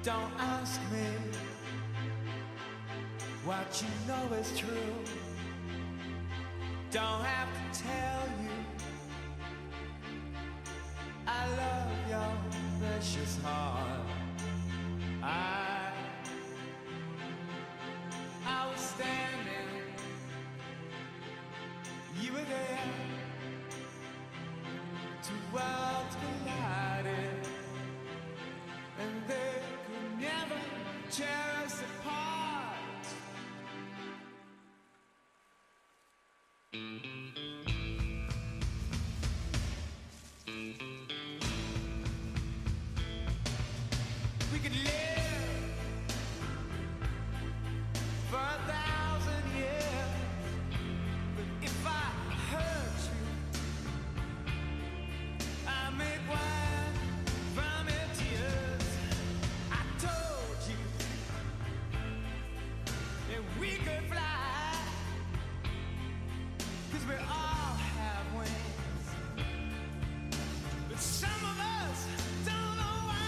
Don't ask me what you know is true. Don't have to tell you I love your precious heart. I was standing, you were there. Two worlds collided, and they could never tear us apart. We could live for 1,000 years, but if I hurt you, I make wine from your tears. I told you that we could fly, 'cause we all have wings, but some of us don't know why.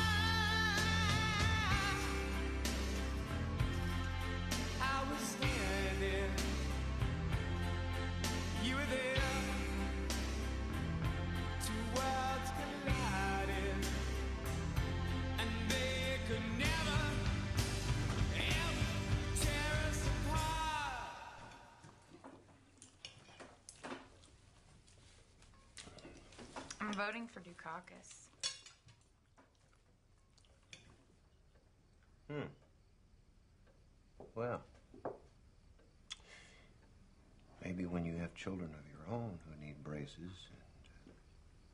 I was standing, you were there. Two worlds collided, and they could never, ever tear us apart. I'm voting for Dukakis. Well, maybe when you have children of your own who need braces and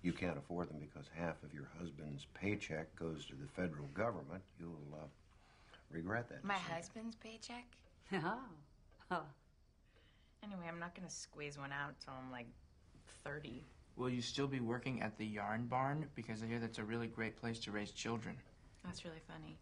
you can't afford them because half of your husband's paycheck goes to the federal government, you'll regret that My decision. husband's paycheck? Oh. Anyway, I'm not gonna squeeze one out till I'm like 30. Will you still be working at the yarn barn? Because I hear that's a really great place to raise children. That's really funny.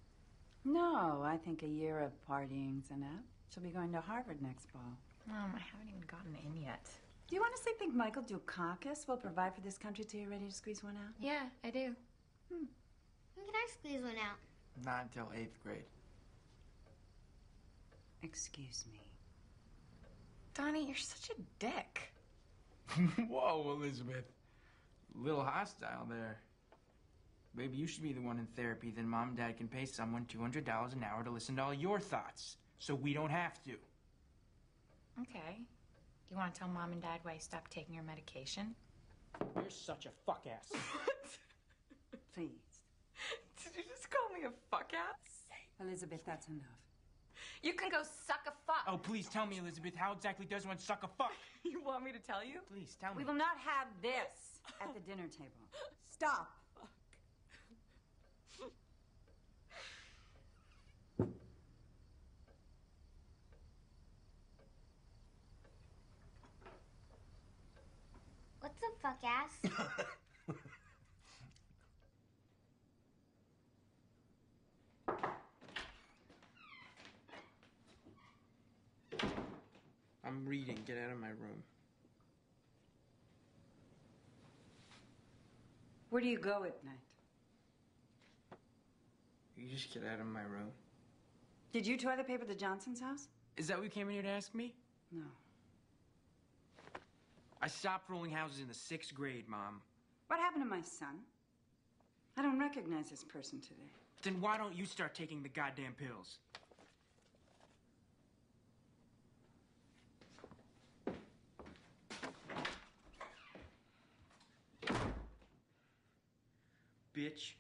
No, I think a year of partying's enough. She'll be going to Harvard next fall. Mom, I haven't even gotten in yet. Do you honestly think Michael Dukakis will provide for this country till you're ready to squeeze one out? Yeah, I do. When can I squeeze one out? Not until 8th grade. Excuse me. Donnie, you're such a dick. Whoa, Elizabeth. A little hostile there. Maybe you should be the one in therapy, then Mom and Dad can pay someone $200 an hour to listen to all your thoughts, so we don't have to. Okay. You want to tell Mom and Dad why you stopped taking your medication? You're such a fuck-ass. Please. Did you just call me a fuck-ass? Elizabeth, that's enough. You can go suck a fuck. Oh, please tell me, Elizabeth, how exactly does one suck a fuck? You want me to tell you? Please, tell me. We will not have this at the dinner table. Stop. What's a fuck ass? I'm reading. Get out of my room. Where do you go at night? You just get out of my room. Did you toilet paper the Johnson's house? Is that what you came in here to ask me? No. I stopped rolling houses in the 6th grade, Mom. What happened to my son? I don't recognize this person today. Then why don't you start taking the goddamn pills? Bitch.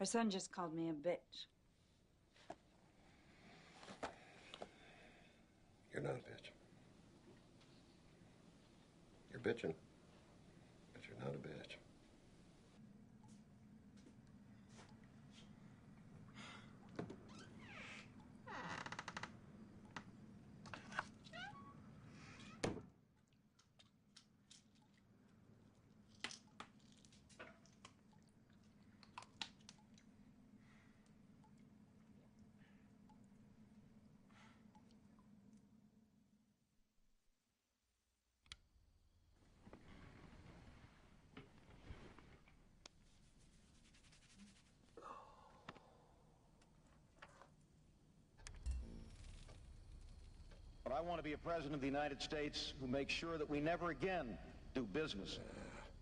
Our son just called me a bitch. You're not a bitch. You're bitching, but you're not a bitch. But I want to be a president of the United States who makes sure that we never again do business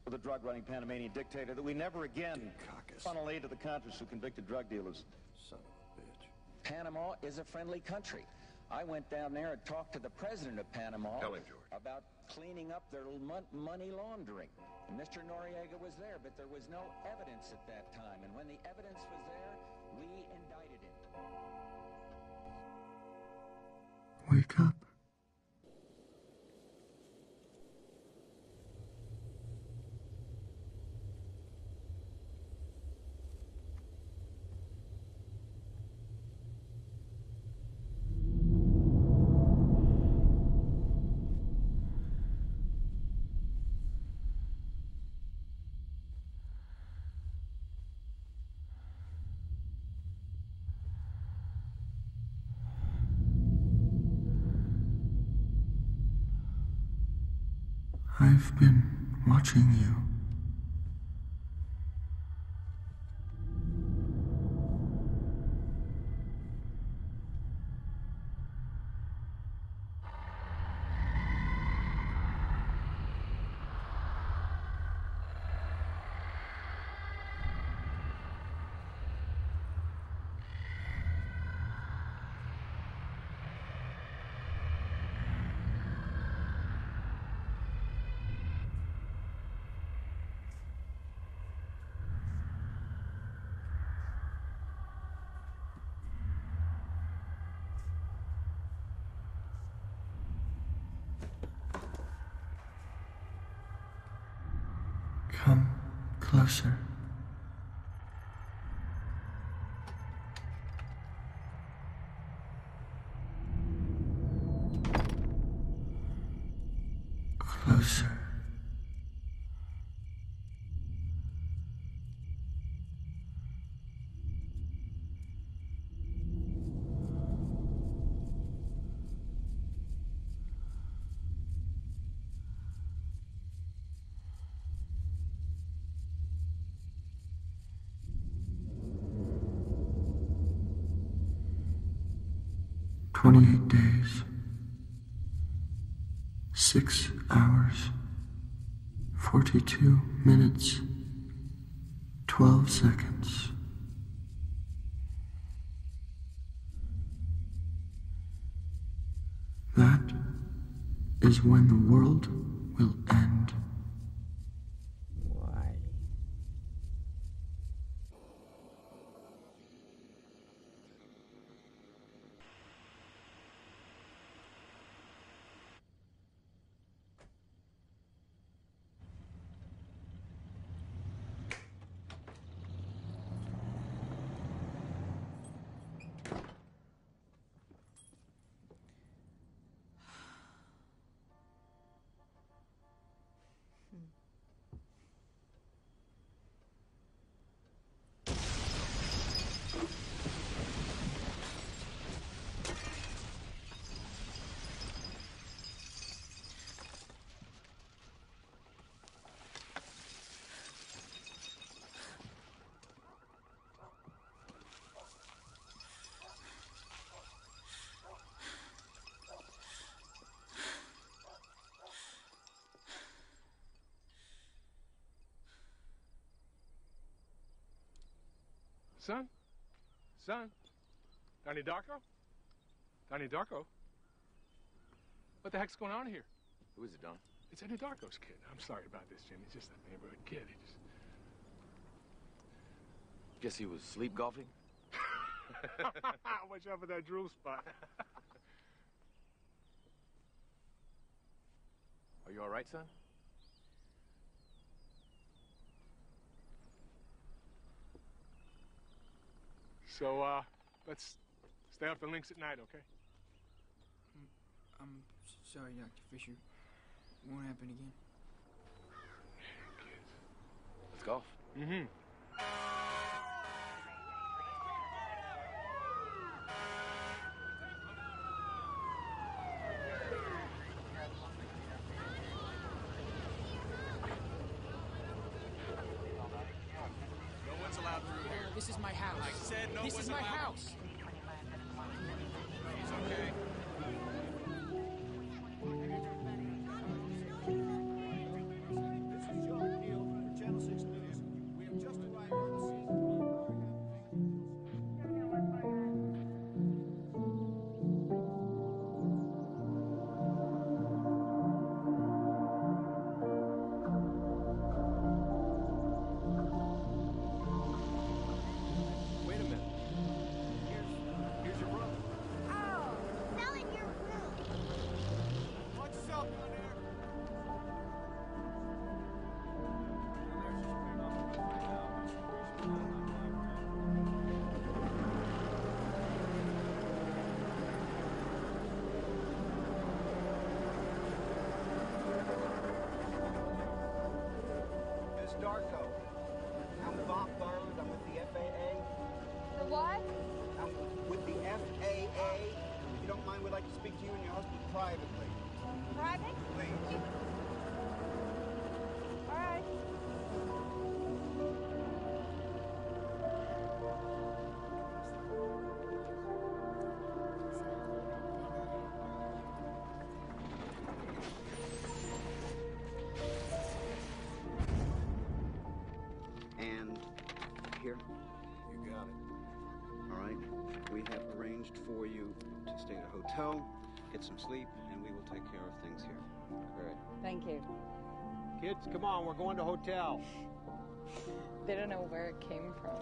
with a drug-running Panamanian dictator, that we never again funnel aid to the Contras who convicted drug dealers. Son of a bitch. Panama is a friendly country. I went down there and talked to the president of Panama Tell him, George. about cleaning up their money laundering. And Mr. Noriega was there, but there was no evidence at that time. And when the evidence was there, we indicted him. Wake up. I've been watching you. Come closer. Closer. "28 days, 6 hours, 42 minutes, 12 seconds. That is when the world will end." Why? Son? Son? Donnie Darko? Donnie Darko? What the heck's going on here? Who is it, Don? It's Eddie Darko's kid. I'm sorry about this, Jim. He's just a neighborhood kid. He just... Guess he was sleep golfing? Watch out for that drool spot. Are you all right, son? So, let's stay off the links at night, okay? I'm sorry, Dr. Fisher. Won't happen again. Let's golf. Mm-hmm. This is my house. I said no This is one's my allowed. house. He's okay. privately. Private? Please. All right. And here. You got it. All right. We have arranged for you to stay at a hotel, get some sleep, and we will take care of things here. Great. Thank you. Kids, come on, we're going to hotel. They don't know where it came from.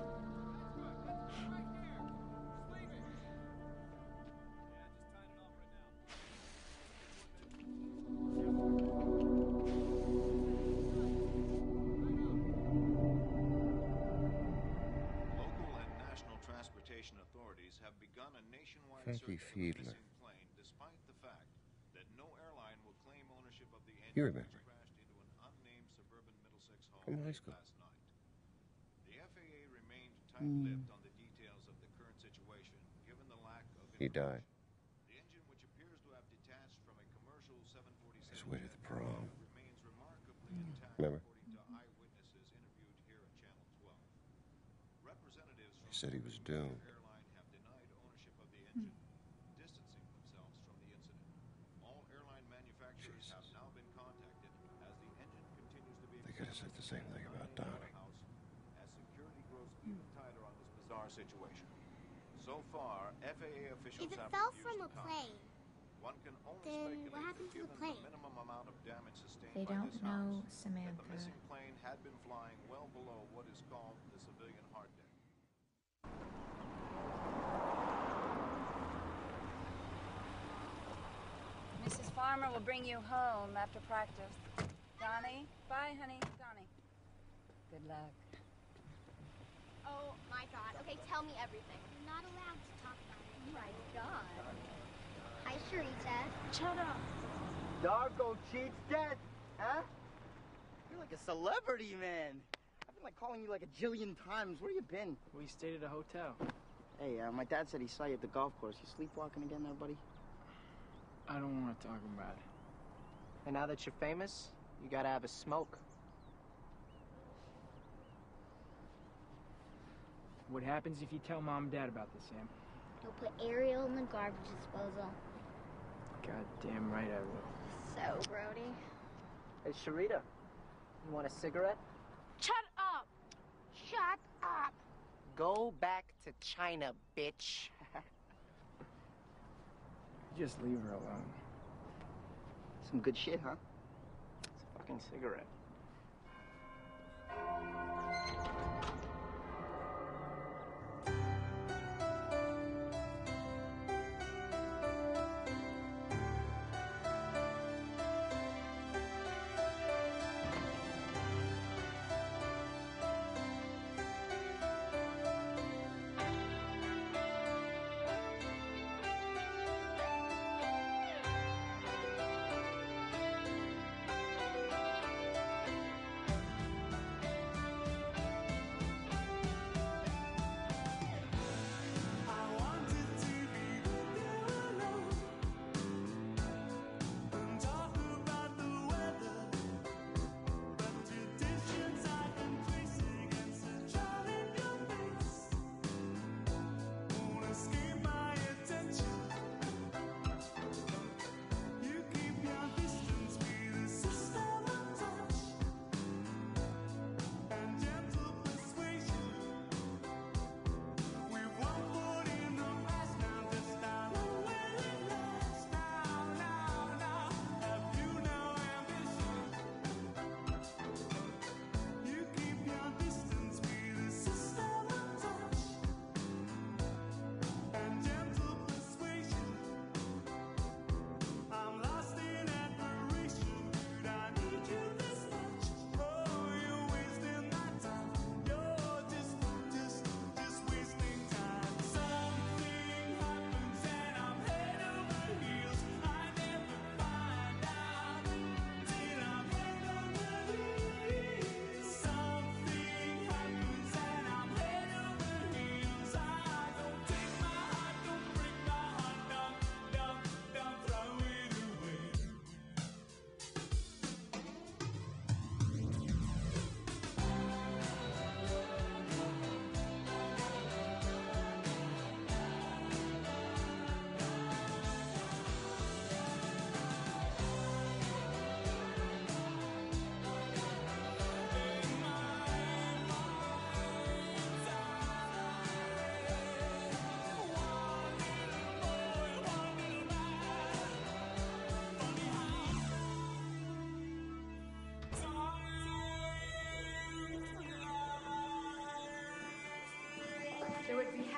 Local and national transportation authorities have begun a nationwide Frankie search for the Fiedler. missing plane, despite the fact that no airline will claim ownership of the You engine remember. which crashed into an unnamed suburban Middlesex home From high late school. last night. The FAA remained tight-lipped on the details of the current situation, given the lack of He died. The engine, which appears to have detached from a commercial 747 His way to the prom. remains remarkably intact, Remember? according to eyewitnesses interviewed here at Channel 12. Representatives He from said he was doomed. airline have denied ownership of the engine, distancing themselves from the incident. All airline manufacturers have now been contacted as the engine continues to be They could have said the same thing about Donnie. as security grows even tighter on this bizarre situation. So far, FAA officials If it have fell refused from to a comment. plane, One can only then speculate what happened that to the given plane? the minimum amount of damage sustained They by don't this know house, that the Samantha. missing plane had been flying well below what is called the civilian hard deck. Mrs. Farmer will bring you home after practice. Donnie? Bye, honey. Donnie. Good luck. Oh my God. Okay, tell me everything. You're not allowed to talk about it. Oh my God. Hi, Sharita. Shut up. Darko cheats dead, huh? You're like a celebrity, man. I've been like calling you like a jillion times. Where you been? We stayed at a hotel. Hey, my dad said he saw you at the golf course. You sleepwalking again there, buddy? I don't want to talk about it. And now that you're famous, you gotta have a smoke. What happens if you tell Mom and Dad about this, Sam? You'll put Ariel in the garbage disposal. God damn right I will. So grody. Hey, Sharita, you want a cigarette? Shut up! Shut up! Go back to China, bitch. Just leave her alone. Some good shit, huh? It's a fucking cigarette.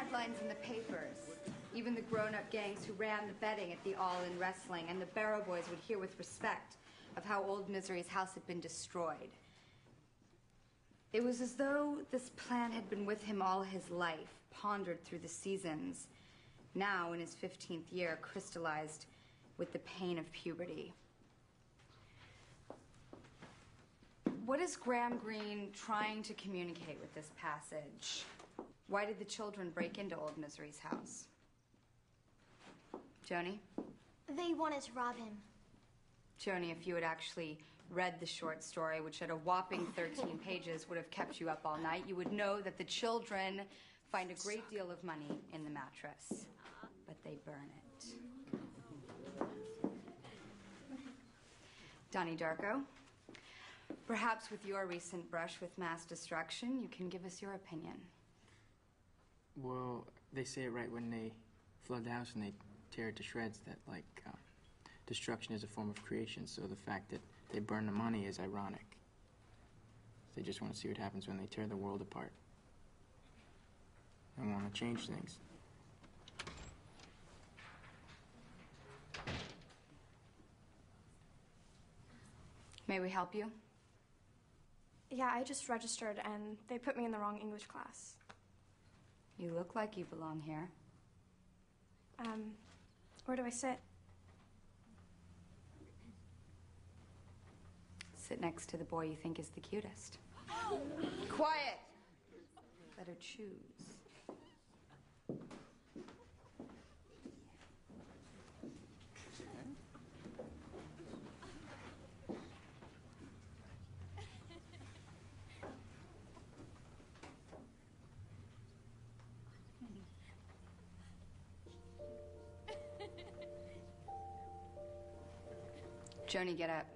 headlines in the papers. Even the grown-up gangs who ran the betting at the All-In Wrestling and the Barrow Boys would hear with respect of how Old Misery's house had been destroyed. It was as though this plan had been with him all his life, pondered through the seasons, now in his 15th year, crystallized with the pain of puberty. What is Graham Greene trying to communicate with this passage? Why did the children break into Old Misery's house? Joni? They wanted to rob him. Joni, if you had actually read the short story, which at a whopping 13 pages would have kept you up all night, you would know that the children find a great deal of money in the mattress, but they burn it. Donnie Darko, perhaps with your recent brush with mass destruction, you can give us your opinion. Well, they say it right when they flood the house and they tear it to shreds that, destruction is a form of creation, so the fact that they burn the money is ironic. They just want to see what happens when they tear the world apart. They want to change things. May we help you? Yeah, I just registered and they put me in the wrong English class. You look like you belong here. Where do I sit? Sit next to the boy you think is the cutest. Quiet! Let her choose. Joni, get up.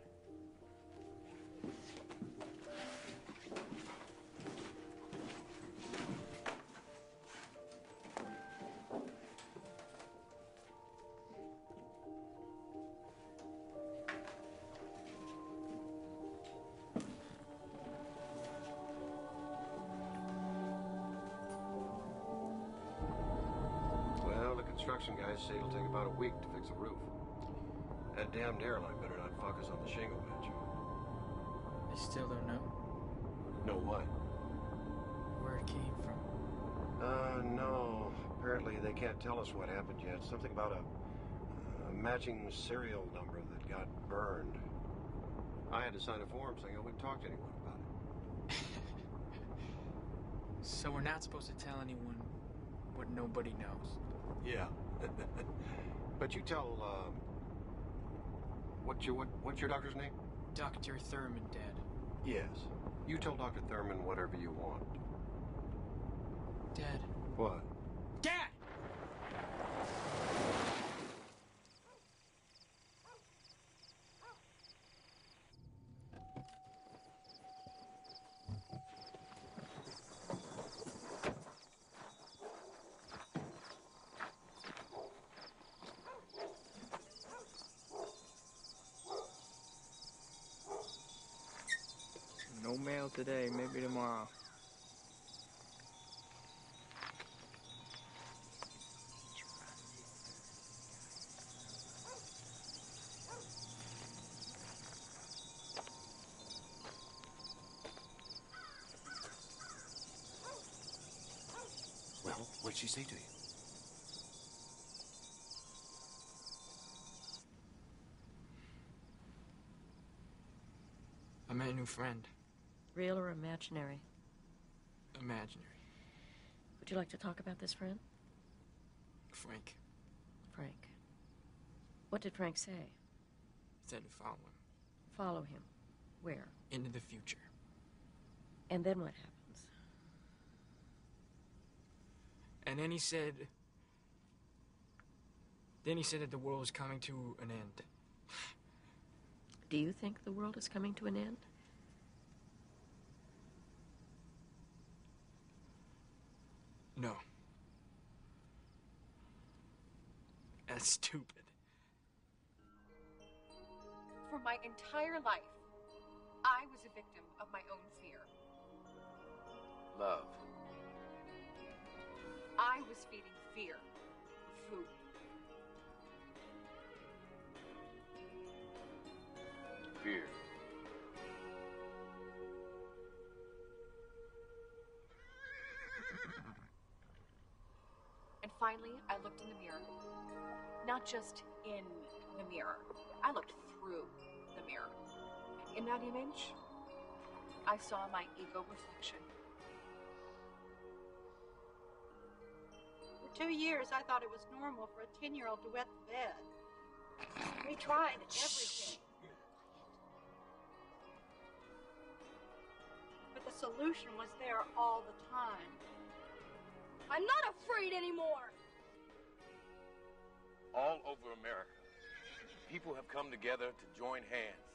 Well, the construction guys say it'll take about a week to fix the roof. That damned airline better not fuck us on the shingle bench. They still don't know Know what? where it came from. No. Apparently they can't tell us what happened yet. Something about a matching serial number that got burned. I had to sign a form saying I wouldn't talk to anyone about it. So we're not supposed to tell anyone what nobody knows. Yeah. But you tell, what's your doctor's name? Dr. Thurman, Dad. Yes. You tell Dr. Thurman whatever you want. Dad. What? Dad! No mail today, maybe tomorrow. Well, what'd she say to you? I met a new friend. Real or imaginary? Imaginary. Would you like to talk about this friend? Frank. Frank. What did Frank say? Said to follow him. Follow him. Where? Into the future. And then what happens? And then he said that the world is coming to an end. Do you think the world is coming to an end? No. That's stupid. For my entire life, I was a victim of my own fear. Love. I was feeding fear. Food. Fear. And finally, I looked in the mirror. Not just in the mirror. I looked through the mirror. And in that image, I saw my ego reflection. For 2 years, I thought it was normal for a 10-year-old to wet the bed. We tried everything. But the solution was there all the time. I'm not afraid anymore. All over America, people have come together to join hands.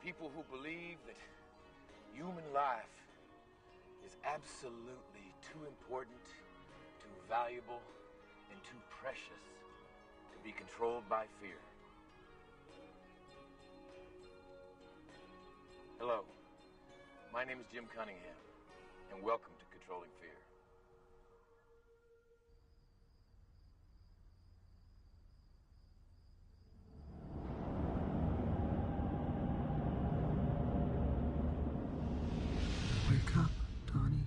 People who believe that human life is absolutely too important, too valuable, and too precious to be controlled by fear. Hello, my name is Jim Cunningham, and welcome to Controlling Fear. Wake up, Donnie.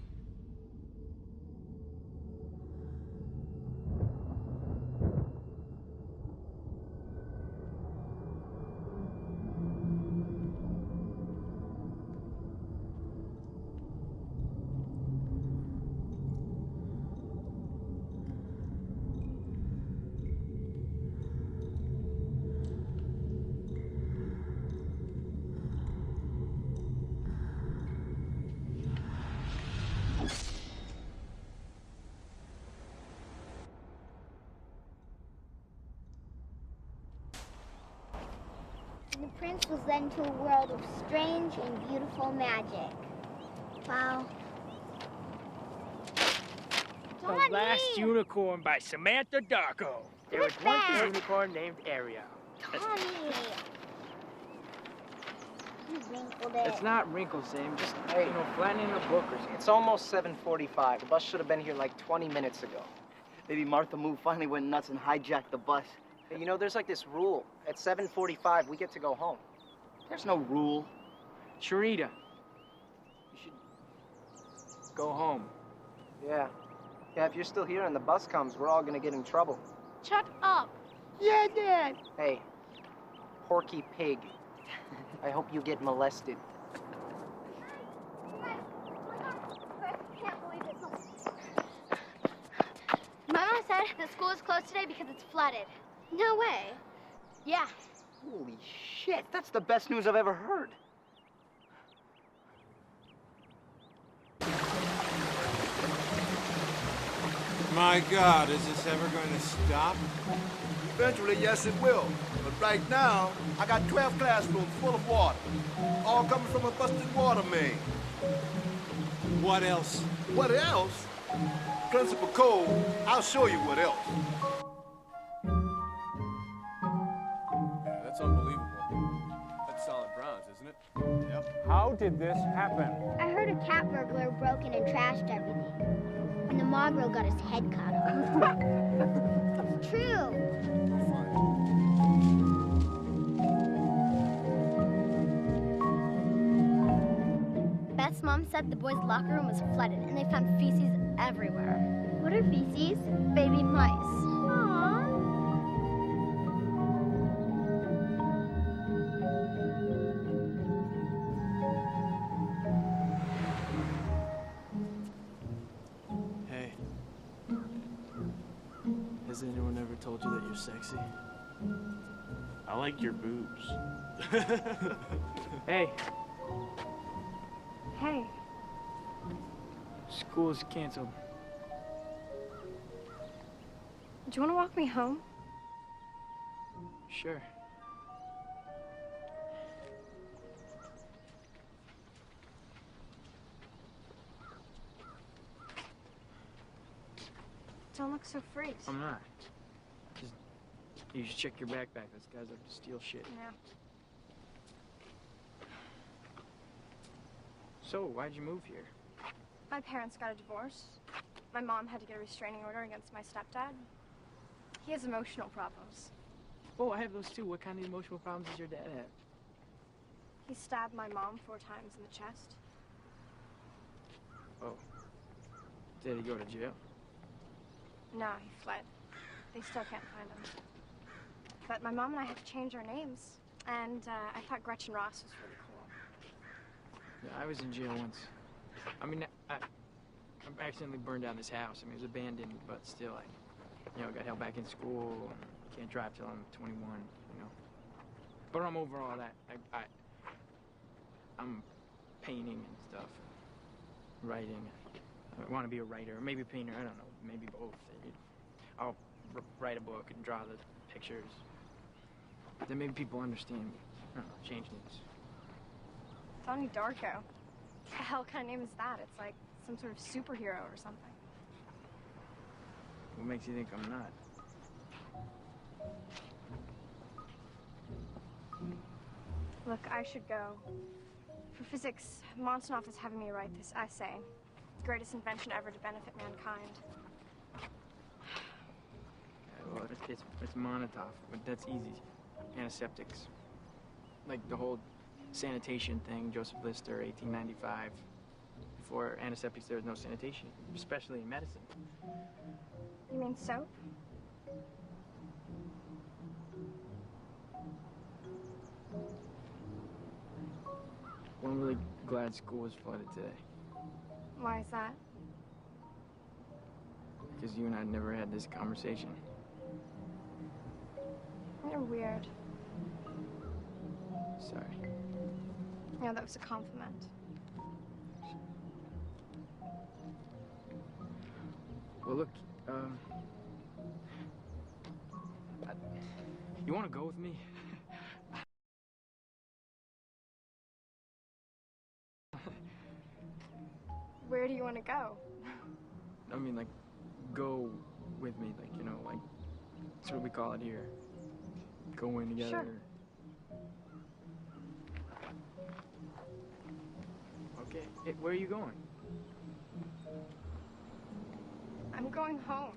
And the prince was led into a world of strange and beautiful magic. Wow. The Last Unicorn by Samantha Darko. There was once a unicorn named Ariel. Tommy! You wrinkled it. It's not wrinkles, Sam. Just, flattening a book or something. It's almost 7:45. The bus should have been here like 20 minutes ago. Maybe Martha Moo finally went nuts and hijacked the bus. Hey, there's like this rule. At 7:45, we get to go home. There's no rule. Sharita, you should go home. Yeah. Yeah, if you're still here and the bus comes, we're all gonna get in trouble. Shut up. Yeah, Dad. Hey, Porky Pig. I hope you get molested. Can't believe it. Mama said the school is closed today because it's flooded. No way. Yeah. Holy shit, that's the best news I've ever heard. My God, is this ever going to stop? Eventually, yes, it will. But right now, I got 12 classrooms full of water, all coming from a busted water main. What else? What else? Principal Cole, I'll show you what else. Yeah, that's unbelievable. That's solid bronze, isn't it? Yep. How did this happen? I heard a cat burglar broke in and trashed everything. And the mongrel got his head cut off. It's true. Beth's mom said the boys' locker room was flooded and they found feces everywhere. What are feces? Baby mice. Aww. Hey. Has anyone ever told you that you're sexy? I like your boobs. Hey, Hey, school's canceled. do you want to walk me home? Sure. Don't look so freaked. I'm not. Just, you should check your backpack. Those guys up to steal shit. Yeah. So, why'd you move here? My parents got a divorce. my mom had to get a restraining order against my stepdad. He has emotional problems. Oh, I have those too. What kind of emotional problems does your dad have? He stabbed my mom 4 times in the chest. Oh. Did he go to jail? No, he fled. They still can't find him. But my mom and I had to change our names. And I thought Gretchen Ross was really cool. Yeah, I was in jail once. I mean, I accidentally burned down this house. I mean, it was abandoned, but still, I got held back in school. And can't drive till I'm 21, But I'm over all that. I'm painting and stuff, writing. I want to be a writer, or maybe a painter. I don't know, maybe both. I'll write a book and draw the pictures. Then maybe people understand me. I don't know, change needs. Donnie Darko. What the hell kind of name is that? It's like some sort of superhero or something. What makes you think I'm not? Look, I should go. For physics, Monsonoff is having me write this essay. Greatest invention ever to benefit mankind. Well, it's Monotov, but that's easy. Antiseptics. Like the whole sanitation thing, Joseph Lister, 1895. Before antiseptics, there was no sanitation, especially in medicine. You mean soap? Well, I'm really glad school was flooded today. Why is that? Because you and I never had this conversation. You're weird. Sorry. Yeah, that was a compliment. Well, look, you want to go with me? Where do you want to go? I mean, like, go with me, like, like, that's what we call it here. Going together. Sure. Okay, where are you going? I'm going home.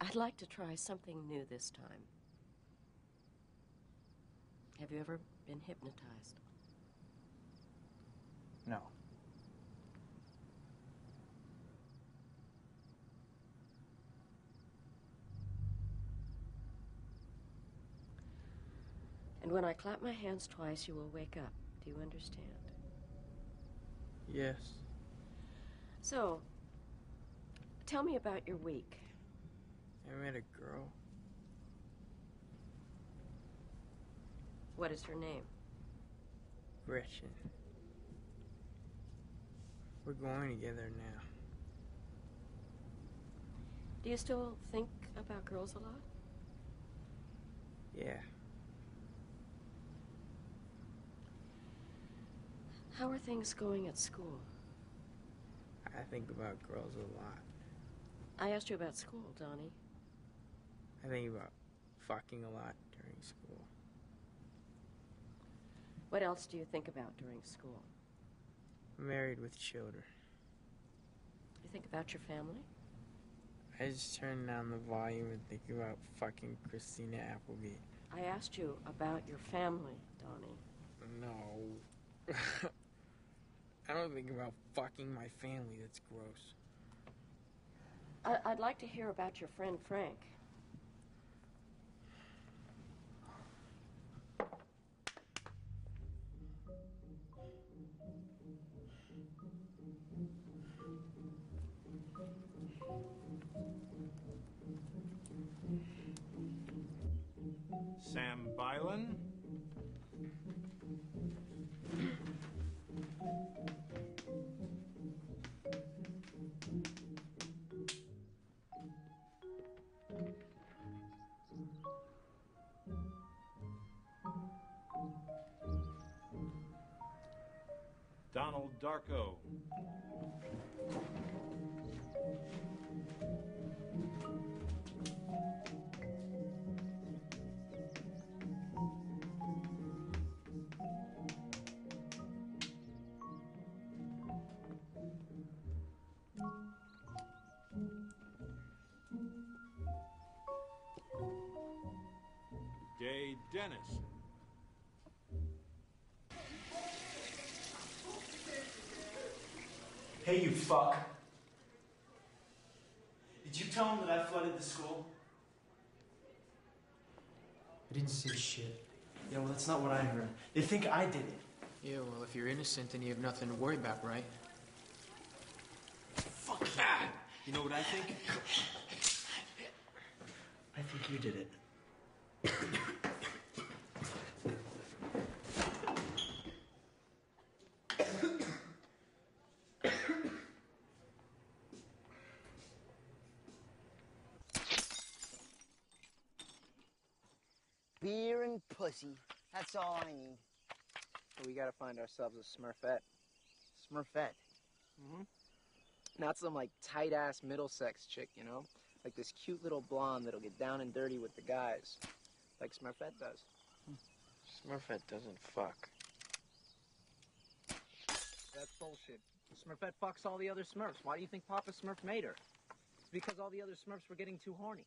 I'd like to try something new this time. Have you ever been hypnotized? No. And when I clap my hands twice, you will wake up. Do you understand? Yes. So, tell me about your week. I met a girl. What is her name? Gretchen. We're going together now. Do you still think about girls a lot? Yeah. How are things going at school? I think about girls a lot. I asked you about school, Donnie. I think about fucking a lot during school. What else do you think about during school? Married with children. You think about your family? I just turn down the volume and think about fucking Christina Applegate. I asked you about your family, Donnie. No. I don't think about fucking my family. That's gross. I'd like to hear about your friend Frank. Sam Bylan? Donald Darko. Day Dennis. Hey, you fuck. Did you tell him that I flooded the school? I didn't say shit. Yeah, well, that's not what I heard. They think I did it. Yeah, well, if you're innocent, then you have nothing to worry about, right? Fuck that. You know what I think? I think you did it. Beer and pussy. That's all I need. We gotta find ourselves a Smurfette. Smurfette? Mm-hmm. Not some, like, tight-ass Middlesex chick, you know? Like this cute little blonde that'll get down and dirty with the guys. Like Smurfette does. Smurfette doesn't fuck. That's bullshit. Smurfette fucks all the other Smurfs. Why do you think Papa Smurf made her? It's because all the other Smurfs were getting too horny.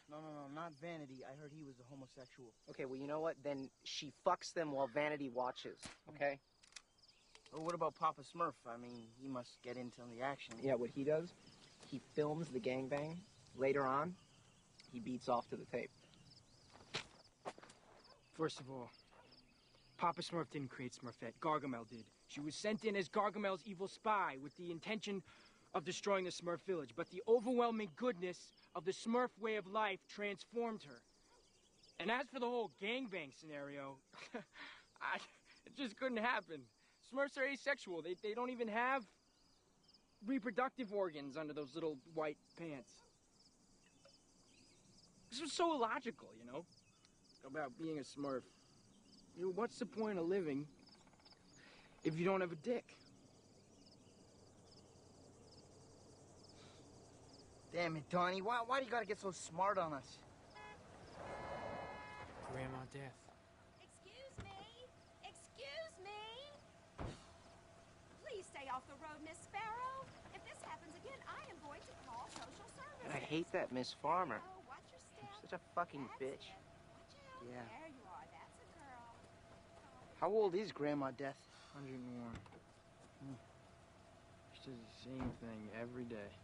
No, not Vanity. I heard he was a homosexual. Okay, well, you know what? Then she fucks them while Vanity watches, okay? Well, what about Papa Smurf? I mean, he must get into the action. Yeah, what he does, he films the gangbang. Later on, he beats off to the tape. First of all, Papa Smurf didn't create Smurfette. Gargamel did. She was sent in as Gargamel's evil spy with the intention of destroying the Smurf village. But the overwhelming goodness of the Smurf way of life transformed her. And as for the whole gangbang scenario, it just couldn't happen. Smurfs are asexual. They don't even have reproductive organs under those little white pants. This was so illogical, you know, about being a Smurf. You know, what's the point of living if you don't have a dick? Damn it, Donnie. Why do you gotta get so smart on us? Grandma Death. Excuse me? Excuse me? Please stay off the road, Miss Sparrow. If this happens again, I am going to call social services. And I hate that Miss Farmer. Oh, watch your step. Such a fucking bitch. Watch out. Yeah. There you are. That's a girl. How old is Grandma Death? 101. She does the same thing every day.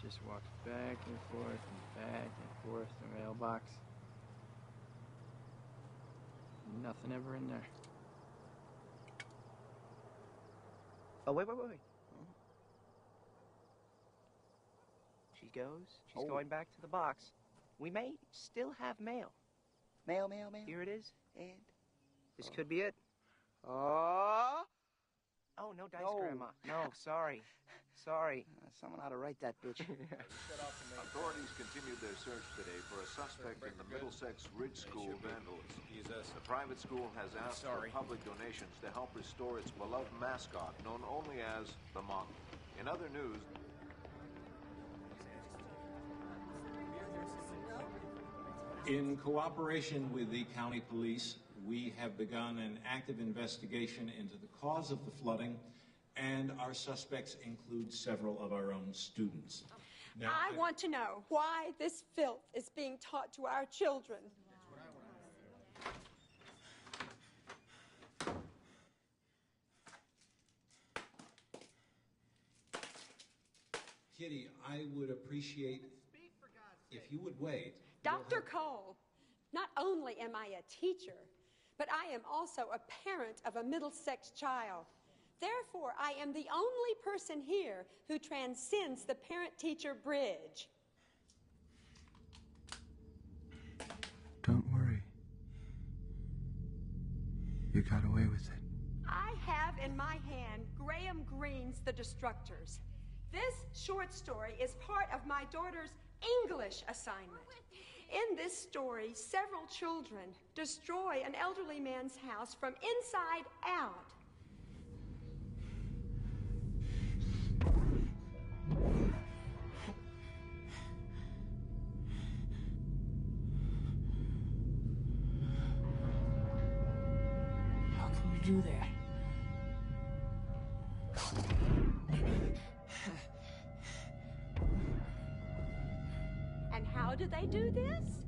Just walks back and forth the mailbox. Nothing ever in there. Oh, wait. She goes. She's going back to the box. We may still have mail. Mail. Here it is. And? This could be it. Oh! Oh, no dice, No. Grandma. No, sorry. Someone ought to write that bitch. Authorities continued their search today for a suspect in the Middlesex Ridge School vandalism. The private school has asked for public donations to help restore its beloved mascot, known only as the Monkey. In other news, In cooperation with the county police, we have begun an active investigation into the cause of the flooding, and our suspects include several of our own students. Now, I want to know why this filth is being taught to our children. Kitty, I would appreciate if you would wait. Dr. Cole, not only am I a teacher, but I am also a parent of a Middlesex child. Therefore, I am the only person here who transcends the parent-teacher bridge. Don't worry. You got away with it. I have in my hand Graham Greene's The Destructors. This short story is part of my daughter's English assignment. In this story, several children destroy an elderly man's house from inside out. do that? And how do they do this?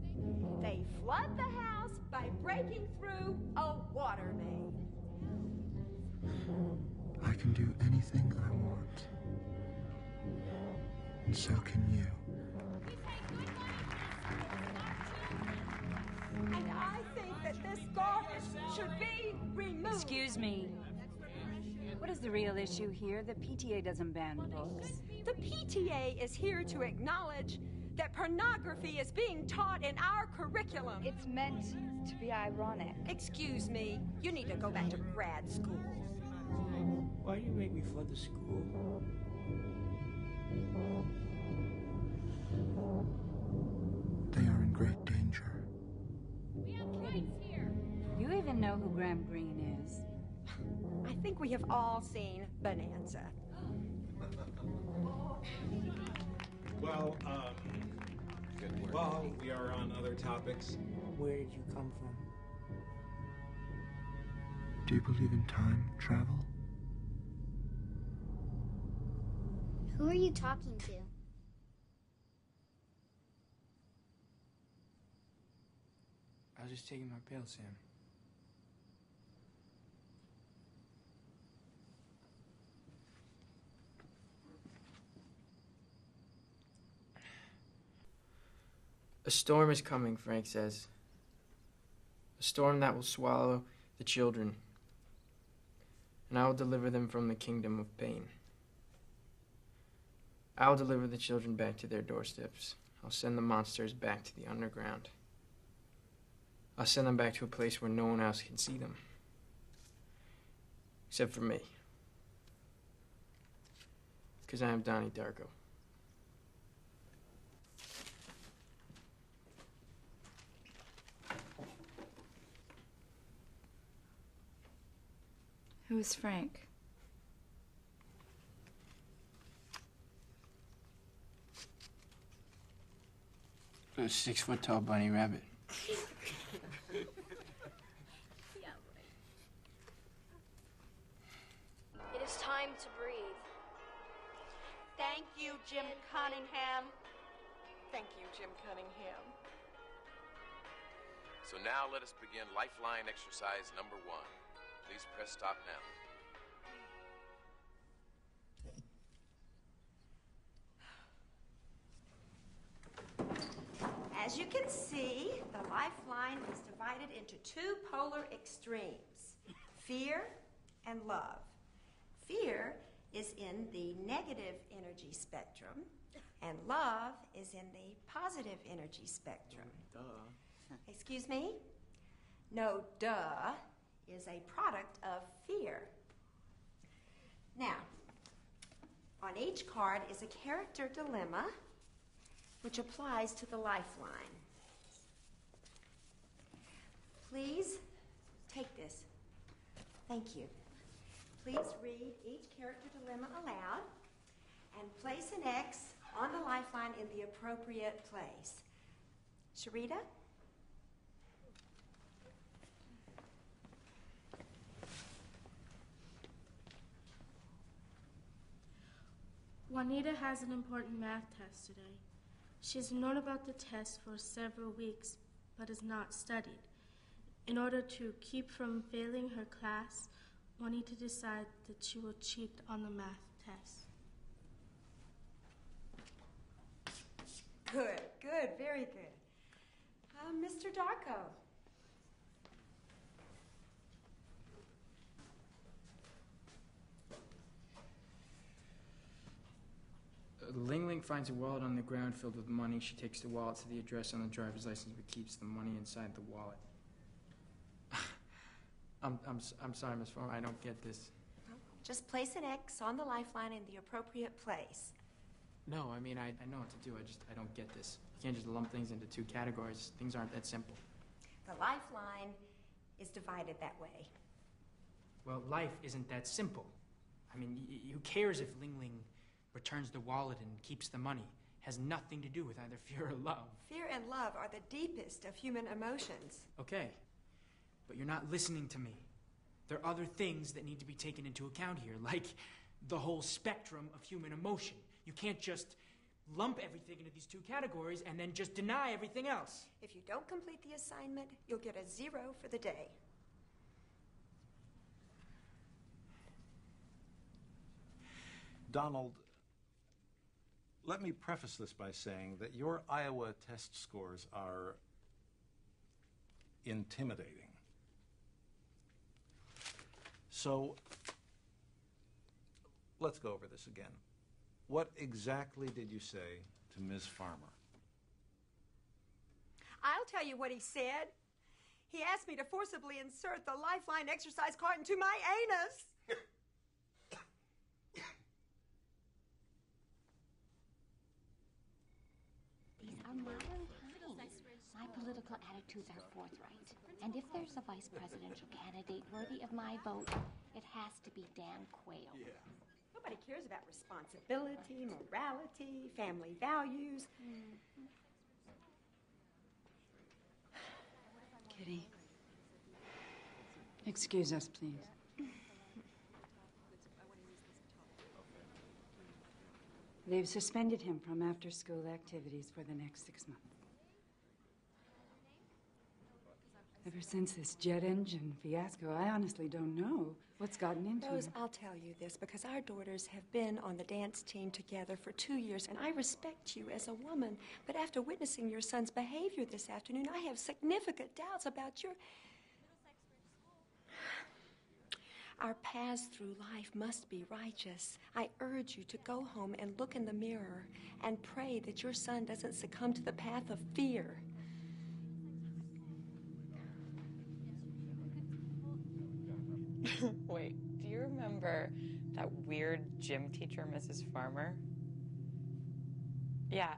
They flood the house by breaking through a water main. I can do anything I want. And so can you. And I think that this garbage should be removed. Excuse me. What is the real issue here? The PTA doesn't ban books. The PTA is here to acknowledge that pornography is being taught in our curriculum. It's meant to be ironic. Excuse me, you need to go back to grad school. Why do you make me flood the school? They are in great danger. You even know who Graham Greene is? I think we have all seen Bonanza. Well, while we are on other topics, Where did you come from? Do you believe in time travel? Who are you talking to? I was just taking my pill, Sam. A storm is coming, Frank says. A storm that will swallow the children, and I will deliver them from the kingdom of pain. I will deliver the children back to their doorsteps. I'll send the monsters back to the underground. I'll send them back to a place where no one else can see them. Except for me. Because I am Donnie Darko. Who is Frank? A 6-foot-tall bunny rabbit. It is time to breathe. Thank you, Jim Cunningham. Thank you, Jim Cunningham. So now let us begin lifeline exercise number 1. Please press stop now. As you can see, the lifeline is divided into two polar extremes, fear and love. Fear is in the negative energy spectrum, and love is in the positive energy spectrum. Duh. Excuse me? No, duh is a product of fear. Now, on each card is a character dilemma which applies to the lifeline. Please take this. Thank you. Please read each character dilemma aloud and place an X on the lifeline in the appropriate place. Sharita? Juanita has an important math test today. She's known about the test for several weeks, but has not studied. In order to keep from failing her class, Juanita decided that she will cheat on the math test. Good, good, very good. Mr. Darko. Ling Ling finds a wallet on the ground filled with money. She takes the wallet to the address on the driver's license but keeps the money inside the wallet. I'm sorry, Miss Farmer, I don't get this. Just place an X on the lifeline in the appropriate place. No, I mean, I know what to do. I don't get this. You can't just lump things into two categories. Things aren't that simple. The lifeline is divided that way. Well, life isn't that simple. I mean, who cares if Ling Ling returns the wallet and keeps the money? Has nothing to do with either fear or love. Fear and love are the deepest of human emotions. Okay, but you're not listening to me. There are other things that need to be taken into account here, like the whole spectrum of human emotion. You can't just lump everything into these two categories and then just deny everything else. If you don't complete the assignment, you'll get a 0 for the day. Donald, let me preface this by saying that your Iowa test scores are intimidating. So, let's go over this again. What exactly did you say to Ms. Farmer? I'll tell you what he said. He asked me to forcibly insert the Lifeline exercise card into my anus. These are modern times. My political attitudes are forthright. And if there's a vice presidential candidate worthy of my vote, it has to be Dan Quayle. Yeah. Nobody cares about responsibility, morality, family values. Kitty. Excuse us, please. They've suspended him from after-school activities for the next 6 months. Ever since this jet engine fiasco, I honestly don't know what's gotten into him. Rose, I'll tell you this, because our daughters have been on the dance team together for 2 years, and I respect you as a woman. But after witnessing your son's behavior this afternoon, I have significant doubts about your... Our paths through life must be righteous. I urge you to go home and look in the mirror and pray that your son doesn't succumb to the path of fear. Wait, do you remember that weird gym teacher, Mrs. Farmer? Yeah.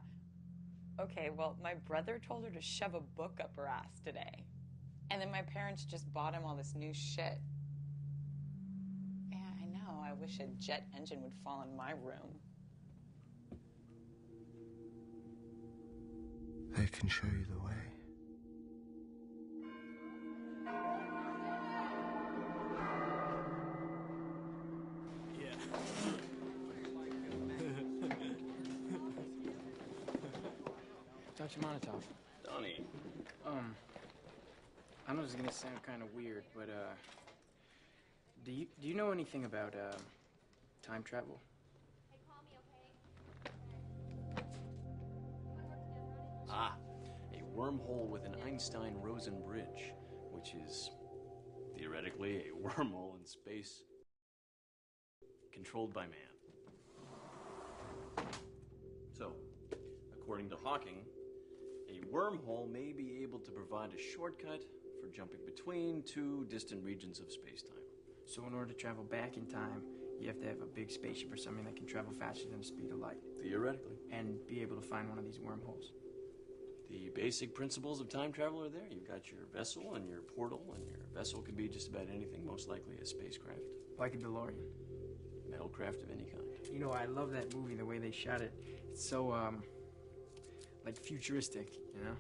Okay, well, my brother told her to shove a book up her ass today. And then my parents just bought him all this new shit. Yeah, I know. I wish a jet engine would fall in my room. They can show you the way. Dr. Monotov. Donnie. I know this is gonna sound kind of weird, but do you know anything about time travel? Ah, a wormhole with an Einstein-Rosen bridge, which is theoretically a wormhole in space controlled by man. So, according to Hawking, a wormhole may be able to provide a shortcut for jumping between two distant regions of space-time. So in order to travel back in time, you have to have a big spaceship or something that can travel faster than the speed of light. Theoretically. And be able to find one of these wormholes. The basic principles of time travel are there. You've got your vessel and your portal, and your vessel can be just about anything, most likely a spacecraft. Like a DeLorean. Metalcraft of any kind. You know, I love that movie, the way they shot it. It's so, like futuristic, you know?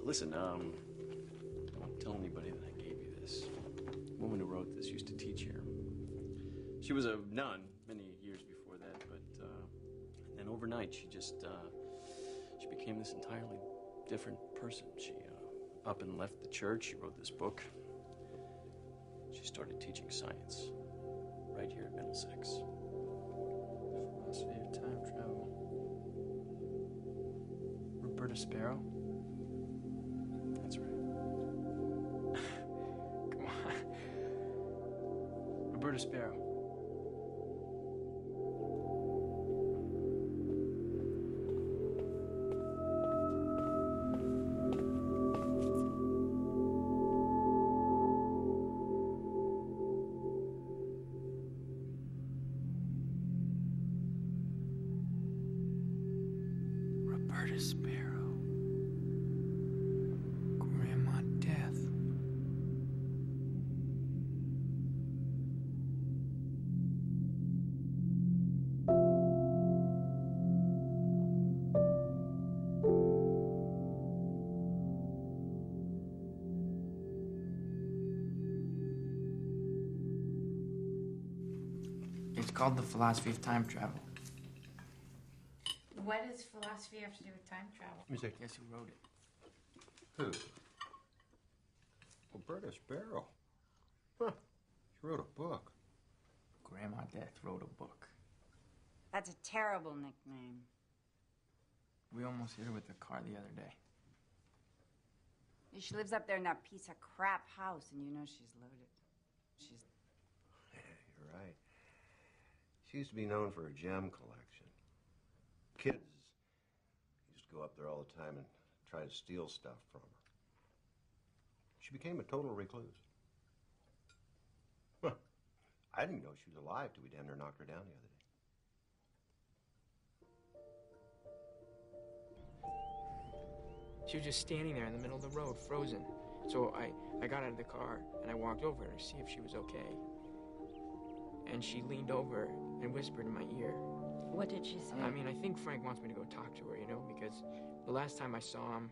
Listen, don't tell anybody that I gave you this. The woman who wrote this used to teach here. She was a nun many years before that, but and then overnight she just she became this entirely different person. She up and left the church. She wrote this book. She started teaching science right here at Middlesex. Philosophy of time travel. Roberta Sparrow? That's right. Come on. Roberta Sparrow. Roberta Sparrow. Grandma Death. called The Philosophy of Time Travel. What does philosophy have to do with time travel? Guess who wrote it? Who? Roberta Sparrow. Huh. She wrote a book. Grandma Death wrote a book. That's a terrible nickname. We almost hit her with the car the other day. She lives up there in that piece of crap house, and you know she's loaded. She's... Yeah, you're right. She used to be known for her gem collection. Kids used to go up there all the time and try to steal stuff from her. She became a total recluse. Huh. I didn't know she was alive till we damn near knocked her down the other day. She was just standing there in the middle of the road, frozen. So I got out of the car and I walked over to see if she was okay. And she leaned over and whispered in my ear. What did she say? I mean, I think Frank wants me to go talk to her, you know, because the last time I saw him,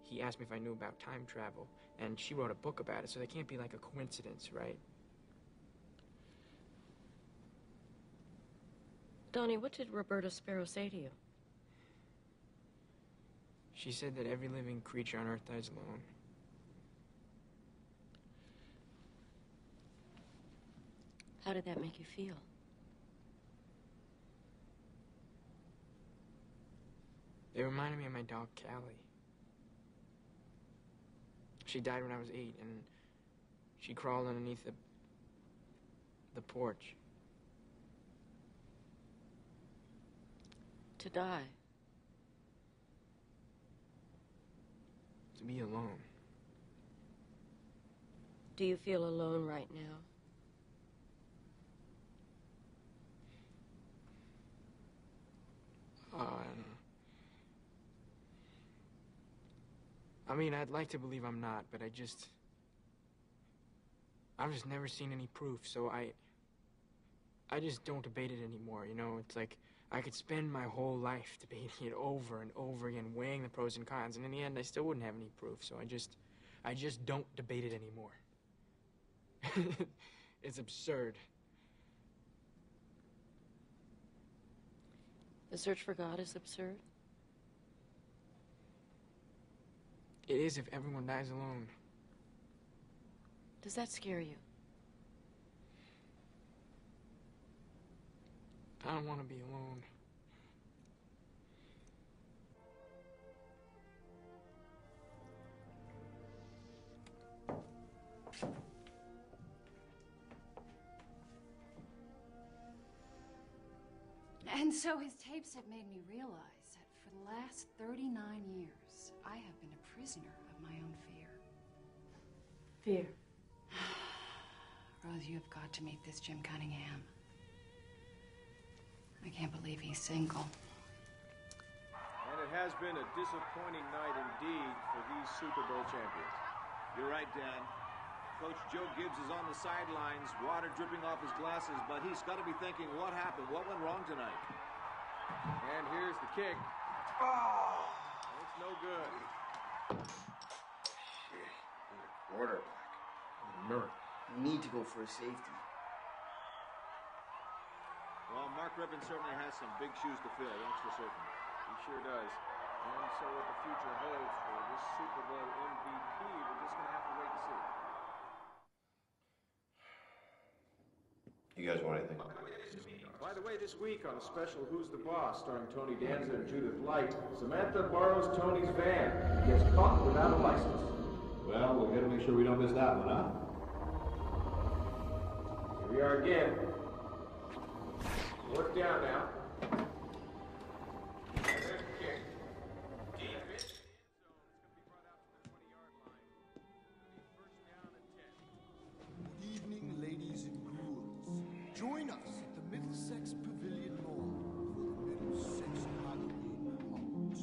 he asked me if I knew about time travel, and she wrote a book about it, so that can't be like a coincidence, right? Donnie, what did Roberta Sparrow say to you? She said that every living creature on Earth dies alone. How did that make you feel? It reminded me of my dog, Callie. She died when I was 8, and she crawled underneath the porch. To die? To be alone. Do you feel alone right now? I mean, I'd like to believe I'm not, but I've just never seen any proof, so I just don't debate it anymore, you know? It's like I could spend my whole life debating it over and over again, weighing the pros and cons, and in the end, I still wouldn't have any proof, so I just don't debate it anymore. It's absurd. The search for God is absurd? It is if everyone dies alone. Does that scare you? I don't want to be alone. And so his tapes have made me realize that for the last 39 years, I have been a prisoner of my own fear. Fear? Rose, you have got to meet this Jim Cunningham. I can't believe he's single. And it has been a disappointing night indeed for these Super Bowl champions. You're right, Dan. Coach Joe Gibbs is on the sidelines, water dripping off his glasses, but he's got to be thinking, what happened? What went wrong tonight? And here's the kick. Oh! It's no good. Quarterback. Murray. You need to go for a safety. Well, Mark Ribbon certainly has some big shoes to fill, that's for certain. He sure does. And so what the future holds for this Super Bowl MVP, we're just going to have to wait and see. You guys want anything? By the way, this week on a special Who's the Boss starring Tony Danza and Judith Light, Samantha borrows Tony's van and gets caught without a license. Well, we gotta make sure we don't miss that one, huh? Here we are again. Work down now. Good evening, ladies and ghouls. Join us at the Middlesex Pavilion Mall for the Middlesex Halloween Haunt.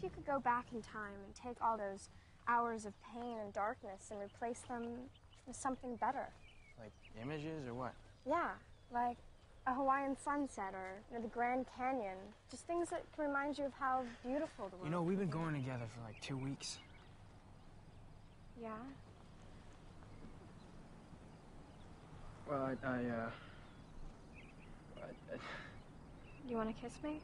if you could go back in time and take all those hours of pain and darkness and replace them with something better? Like images or what? Yeah, like a Hawaiian sunset or the Grand Canyon. Just things that can remind you of how beautiful the world is. You know, we've been going together for like 2 weeks. Yeah? Well, You want to kiss me?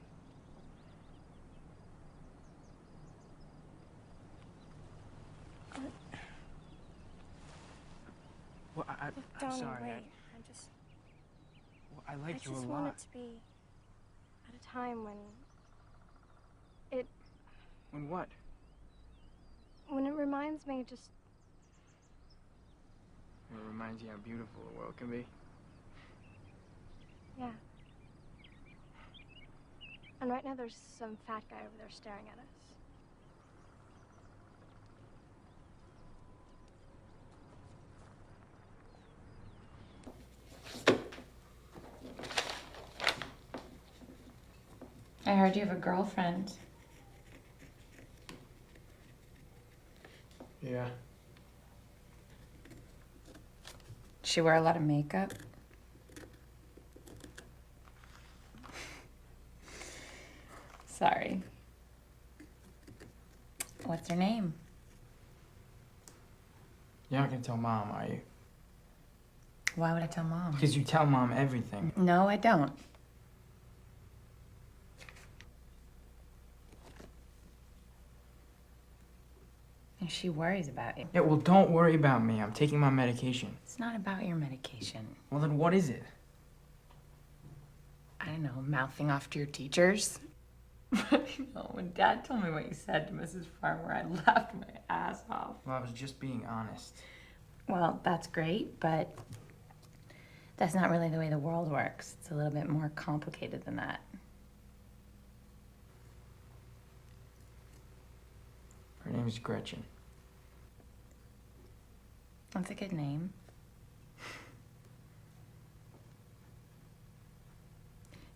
Well, I'm Donnie, sorry. wait. I like you a I just lot. want it to be at a time when it... When what? When it reminds me just... It reminds you how beautiful the world can be. Yeah. And right now there's some fat guy over there staring at us. I heard you have a girlfriend. Yeah. Does she wear a lot of makeup? Sorry. What's her name? You're not gonna tell Mom, are you? Why would I tell Mom? Because you tell Mom everything. No, I don't. And she worries about you. Yeah, well, don't worry about me. I'm taking my medication. It's not about your medication. Well, then what is it? I don't know, mouthing off to your teachers? No, when Dad told me what you said to Mrs. Farmer, I laughed my ass off. Well, I was just being honest. Well, that's great, but that's not really the way the world works. It's a little bit more complicated than that. Her name's Gretchen. That's a good name.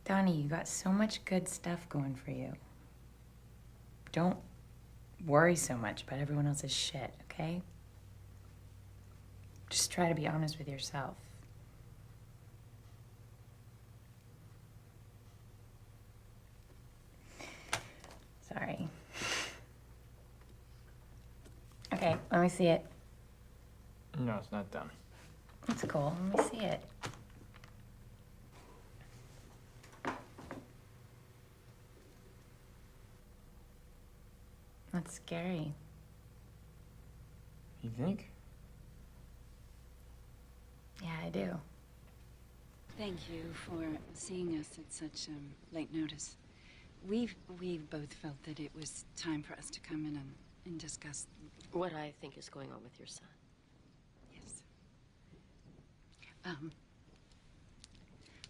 Donnie, you got so much good stuff going for you. Don't worry so much about everyone else's shit, okay? Just try to be honest with yourself. Sorry. Okay, let me see it. No, it's not done. That's cool. Let me see it. That's scary. You think? Yeah, I do. Thank you for seeing us at such late notice. We've both felt that it was time for us to come in and discuss what I think is going on with your son. Yes.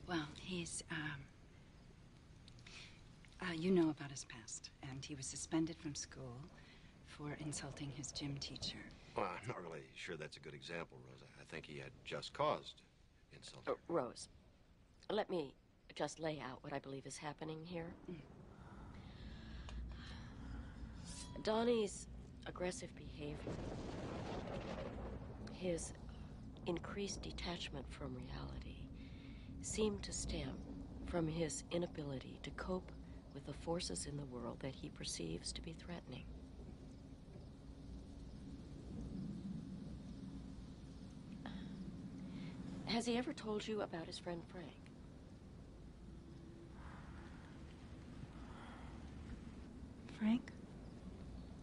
Well, he's you know about his past, and he was suspended from school for insulting his gym teacher. Well, I'm not really sure that's a good example, Rosa. I think he had just cause to insult. Rose, let me just lay out what I believe is happening here. Donnie's aggressive behavior, his increased detachment from reality, seemed to stem from his inability to cope with the forces in the world that he perceives to be threatening. Has he ever told you about his friend Frank? Frank?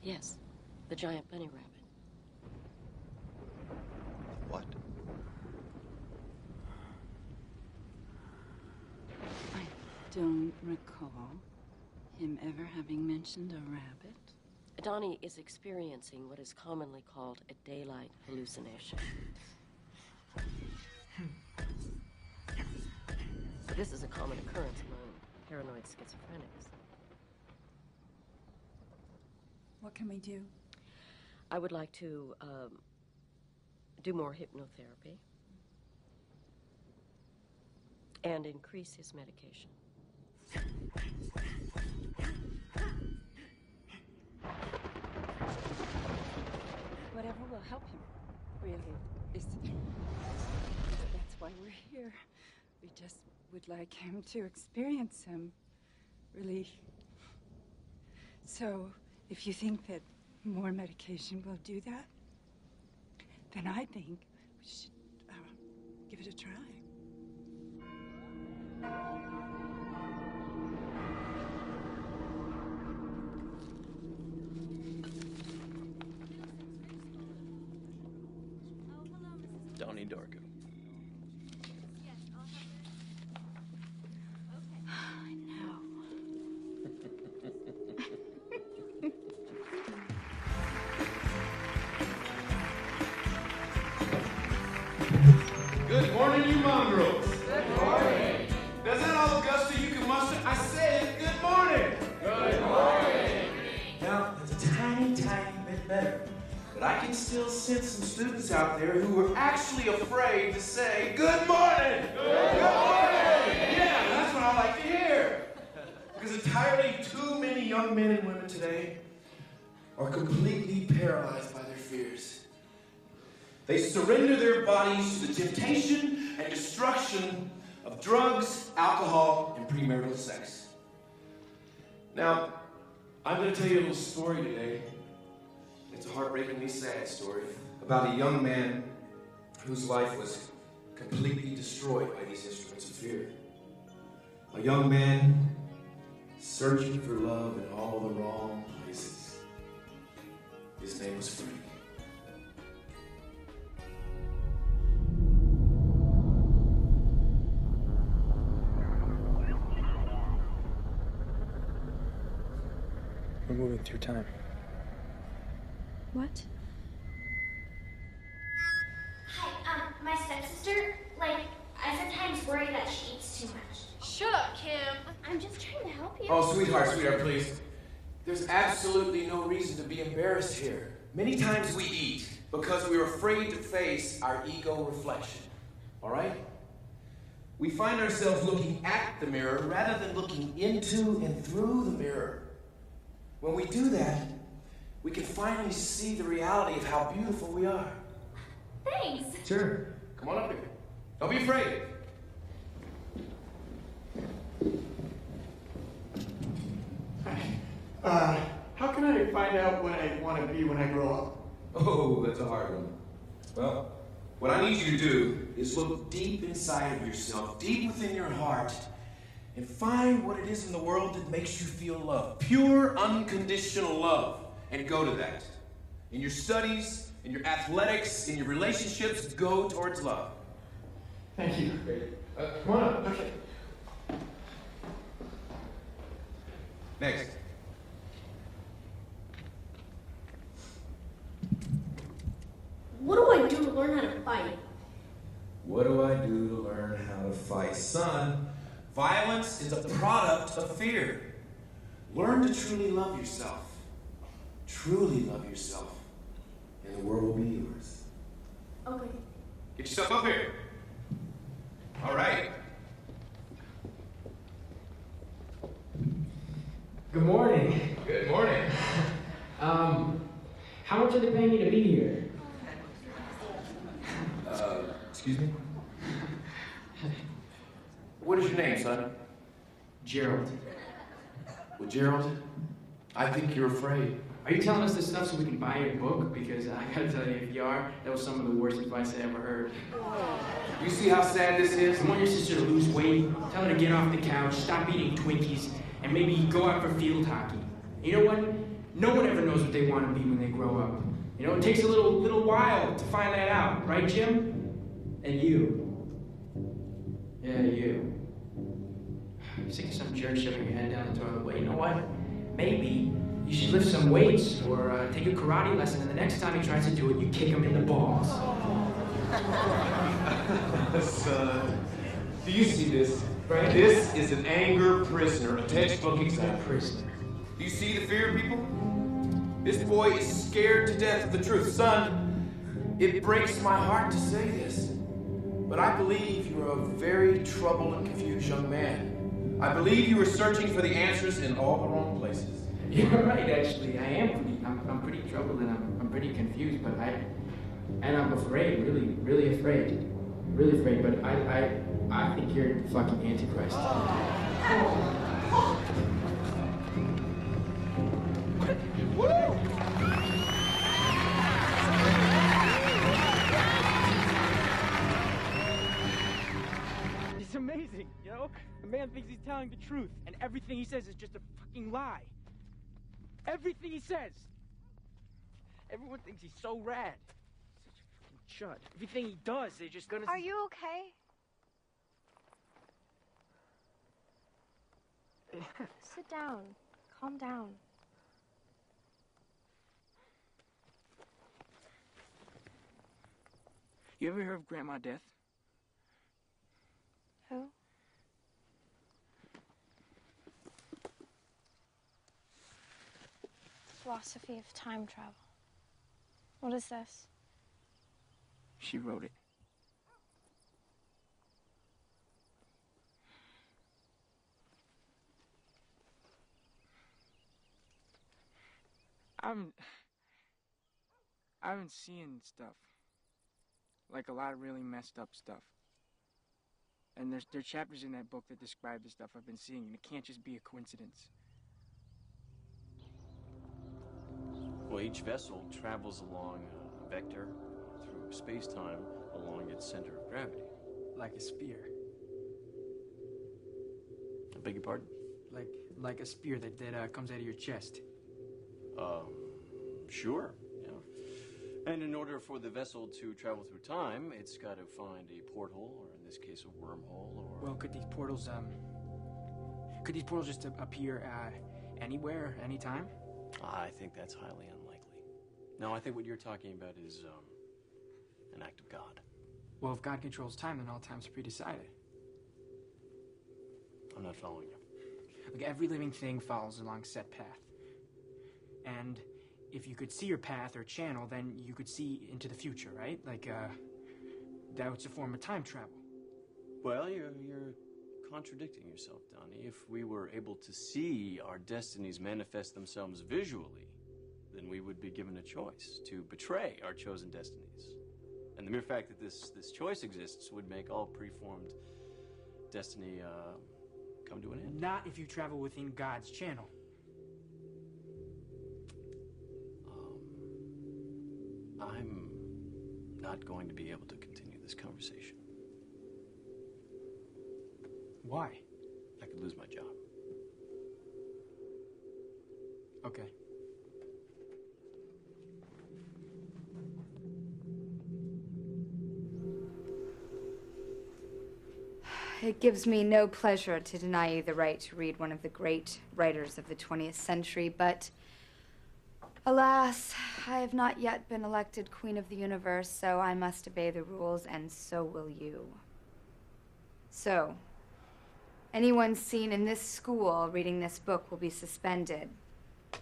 Yes, the giant bunny rabbit. What? I don't recall him ever having mentioned a rabbit. Donnie is experiencing what is commonly called a daylight hallucination. This is a common occurrence among paranoid schizophrenics. What can we do? I would like to do more hypnotherapy and increase his medication. will help him. Really. That's why we're here. We just would like him to experience him. Really. So, if you think that more medication will do that, then I think we should give it a try. Donnie Darko. I know. Good morning, you mongrels. Good morning. Does that all gusto you can muster? I said good morning. Good morning. Now, it's a tiny, tiny bit better. But I can still sense some students out there who are actually afraid to say, good morning! Good morning! Yeah, that's what I like to hear. Because entirely too many young men and women today are completely paralyzed by their fears. They surrender their bodies to the temptation and destruction of drugs, alcohol, and premarital sex. Now, I'm going to tell you a little story today. It's a heartbreakingly sad story about a young man whose life was completely destroyed by these instruments of fear. A young man searching for love in all the wrong places. His name was Frank. We're moving through time. What? Hi, my stepsister, I sometimes worry that she eats too much. Shut up, Kim. I'm just trying to help you. Oh, sweetheart, please. There's absolutely no reason to be embarrassed here. Many times we eat because we're afraid to face our ego reflection. All right? We find ourselves looking at the mirror rather than looking into and through the mirror. When we do that, we can finally see the reality of how beautiful we are. Thanks. Sure. Come on up here. Don't be afraid. How can I find out what I want to be when I grow up? Oh, that's a hard one. Well, what I need you to do is look deep inside of yourself, deep within your heart, and find what it is in the world that makes you feel love. Pure, unconditional love. And go to that. In your studies, in your athletics, in your relationships, go towards love. Thank you. Come on up. Okay. Next. What do I do to learn how to fight? What do I do to learn how to fight? Son, violence is a product of fear. Learn to truly love yourself. Truly love yourself, and the world will be yours. Okay. Get yourself up here. All right. Good morning. Good morning. How much are they paying you to be here? Excuse me? What is your name, son? Gerald. Well, Gerald, I think you're afraid. Are you telling us this stuff so we can buy your book? Because I gotta tell you, if you are, that was some of the worst advice I ever heard. You see how sad this is? I want your sister to lose weight, tell her to get off the couch, stop eating Twinkies, and maybe go out for field hockey. You know what? No one ever knows what they want to be when they grow up. You know, it takes a little while to find that out, right, Jim? And you. Yeah, you. You're sick of some jerk shoving your head down the toilet. Well, you know what? Maybe you should lift some weights or take a karate lesson, and the next time he tries to do it, you kick him in the balls. Son, do you see this? Right? This is an anger prisoner, a textbook example. Prisoner. Do you see the fear, people? This boy is scared to death of the truth. Son, it breaks my heart to say this, but I believe you're a very troubled and confused young man. I believe you are searching for the answers in all the wrong places. You're right, actually. I am pretty. I'm pretty troubled and I'm pretty confused, but And I'm afraid, really, really afraid. Really afraid, but I think you're fucking Antichrist. It's amazing, you know? The man thinks he's telling the truth, and everything he says is just a fucking lie. Everything he says. Everyone thinks he's so rad. Such a fucking chud. Everything he does, they're just gonna... Are you okay? Sit down. Calm down. You ever heard of Grandma Death? Who? Philosophy of time travel. What is this? She wrote it. I've been seeing stuff. Like a lot of really messed up stuff. And there are chapters in that book that describe the stuff I've been seeing, and it can't just be a coincidence. Well, each vessel travels along a vector through space-time along its center of gravity. Like a spear. I beg your pardon? Like a spear that comes out of your chest. Sure, yeah. And in order for the vessel to travel through time, it's got to find a porthole, or in this case, a wormhole, or... Well, could these portals just appear anywhere, anytime? I think that's highly unlikely. No, I think what you're talking about is an act of God. Well, if God controls time, then all time's pre-decided. I'm not following you. Like, every living thing follows along set path. And if you could see your path or channel, then you could see into the future, right? Like, that's a form of time travel. Well, you're contradicting yourself, Donnie. If we were able to see our destinies manifest themselves visually, then we would be given a choice to betray our chosen destinies. And the mere fact that this choice exists would make all preformed destiny come to an end. Not if you travel within God's channel. I'm not going to be able to continue this conversation. Why? I could lose my job. Okay. It gives me no pleasure to deny you the right to read one of the great writers of the 20th century, but alas, I have not yet been elected Queen of the Universe, so I must obey the rules, and so will you. So, anyone seen in this school reading this book will be suspended,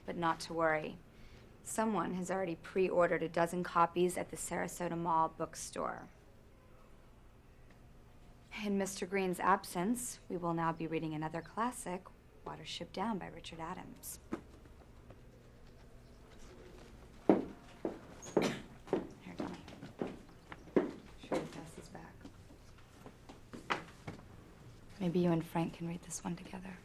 but not to worry. Someone has already pre-ordered a dozen copies at the Sarasota Mall bookstore. In Mr. Green's absence, we will now be reading another classic, Watership Down by Richard Adams. Here, Donnie. Sure to pass this back. Maybe you and Frank can read this one together.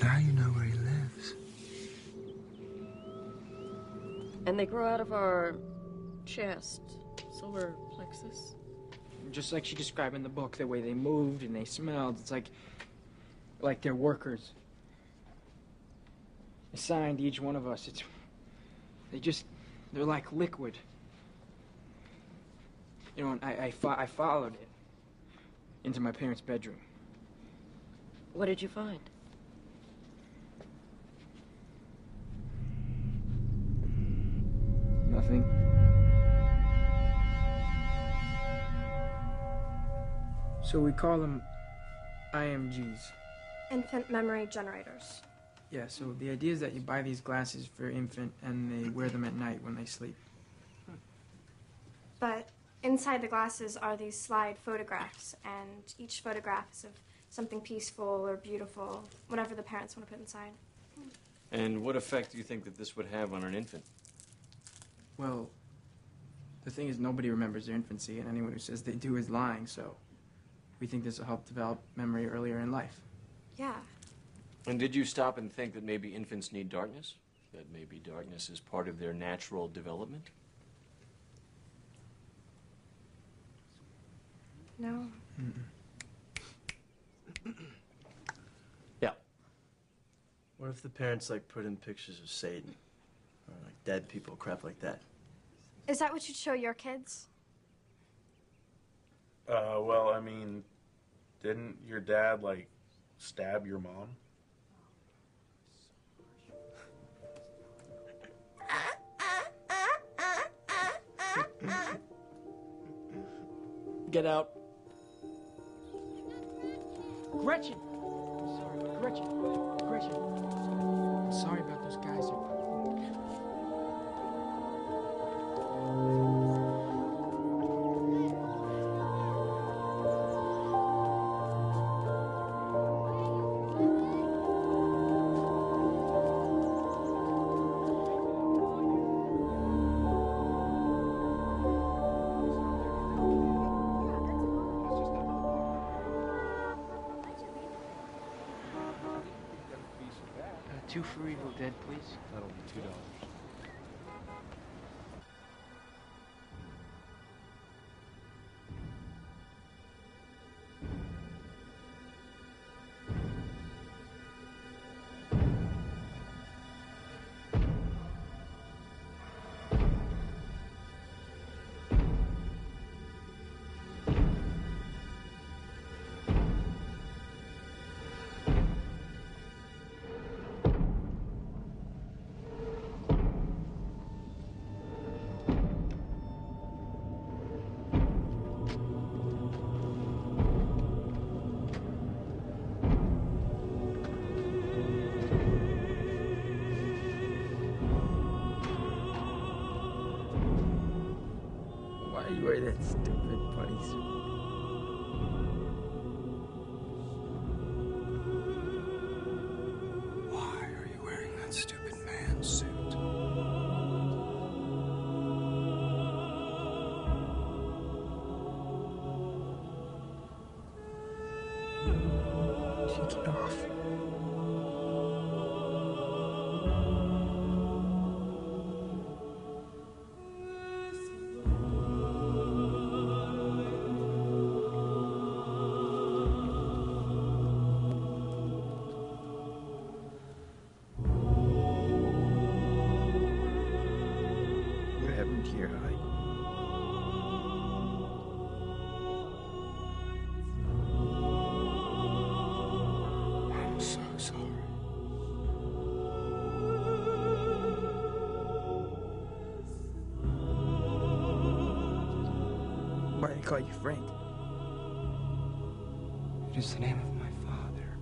Now you know where he lives. And they grow out of our chest, solar plexus. just like she described in the book, the way they moved and they smelled. It's like they're workers. Assigned each one of us. They're like liquid. You know, and I followed it into my parents' bedroom. What did you find? Nothing. So we call them IMGs. Infant memory generators. Yeah, so the idea is that you buy these glasses for infant and they wear them at night when they sleep. But inside the glasses are these slide photographs, and each photograph is of something peaceful or beautiful, whatever the parents want to put inside. And what effect do you think that this would have on an infant? Well, the thing is nobody remembers their infancy, and anyone who says they do is lying, so we think this will help develop memory earlier in life. Yeah. And did you stop and think that maybe infants need darkness? That maybe darkness is part of their natural development? No. Yeah. What if the parents, like, put in pictures of Satan? Or, like, dead people, crap like that? Is that what you'd show your kids? Well, I mean, didn't your dad, like, stab your mom? Get out. Gretchen! I'm sorry, Gretchen. I'm sorry about those guys. Two for Evil Dead, please. That'll be $2. Why you wear that stupid bunny suit? Why are you wearing that stupid man suit? Take it off. What happened to your eye? I'm so sorry. Why do they call you Frank? It is the name of my father.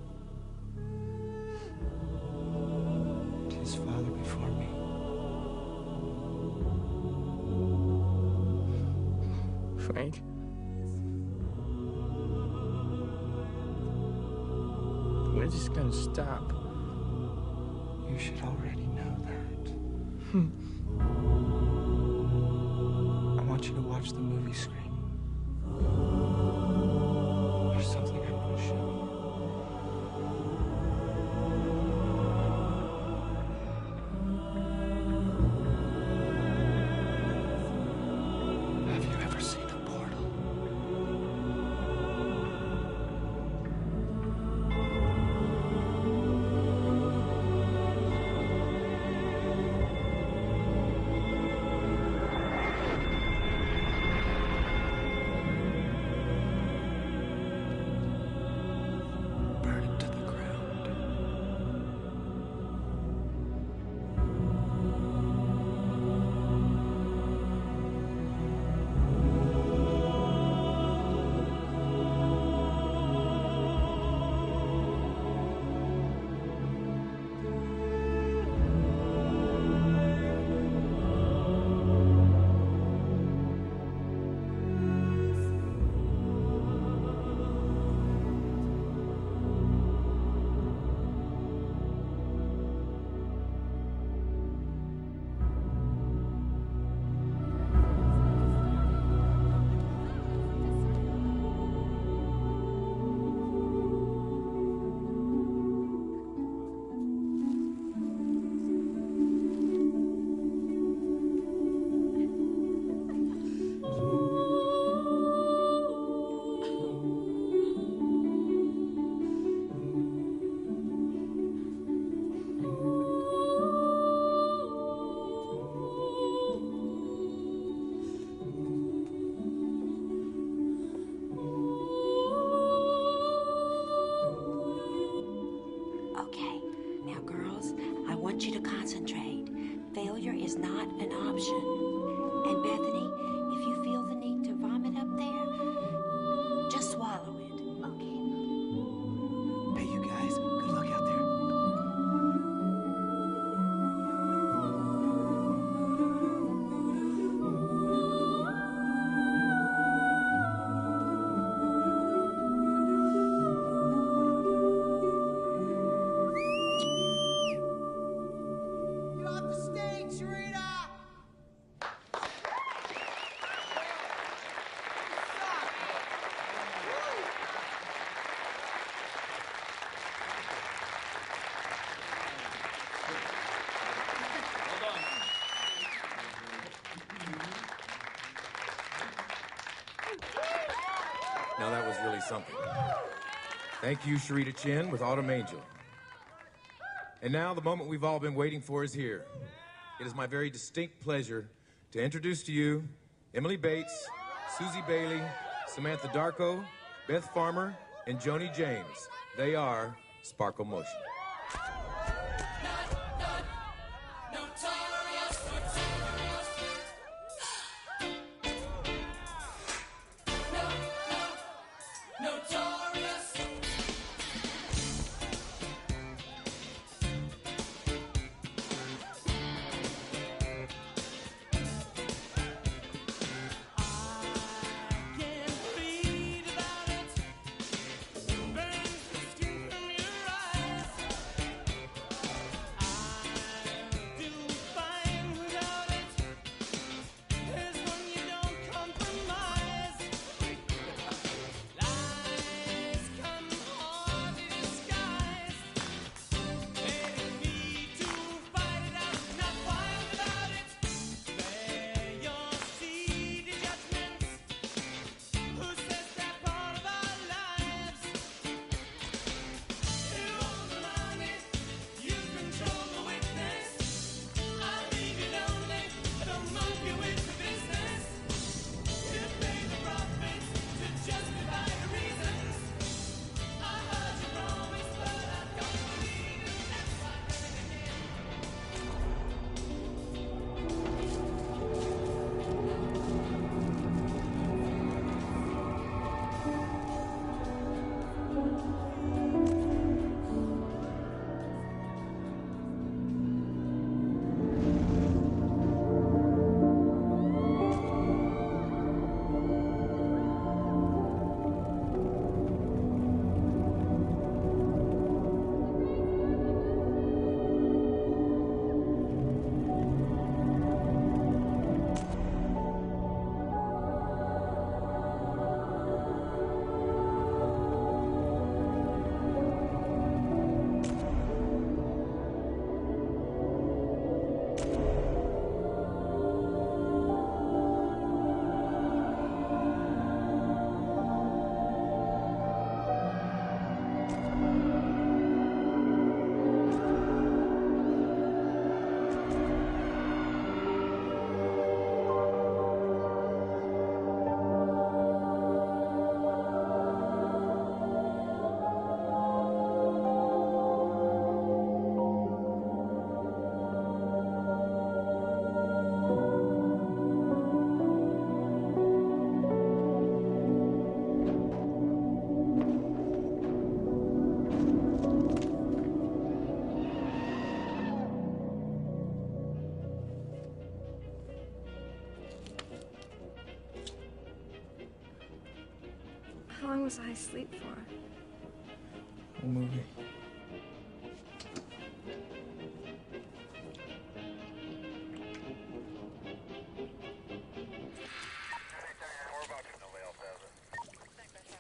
And his father before me. Frank? When's this gonna stop? You should already know that. I want you to watch the movie screen. There's something I want to show you. Have you ever seen a portal? Now, girls, I want you to concentrate. Failure is not an option. And Bethany, if you feel the need to vomit up there, just swallow it. Okay. Hey, you guys. Good luck out there. You're off the stage, Sharita! Now that was really something. Thank you, Sharita Chin with Autumn Angel. And now the moment we've all been waiting for is here. It is my very distinct pleasure to introduce to you Emily Bates, Susie Bailey, Samantha Darko, Beth Farmer, and Joni James. They are Sparkle Motion. How long was I asleep for? Whole movie.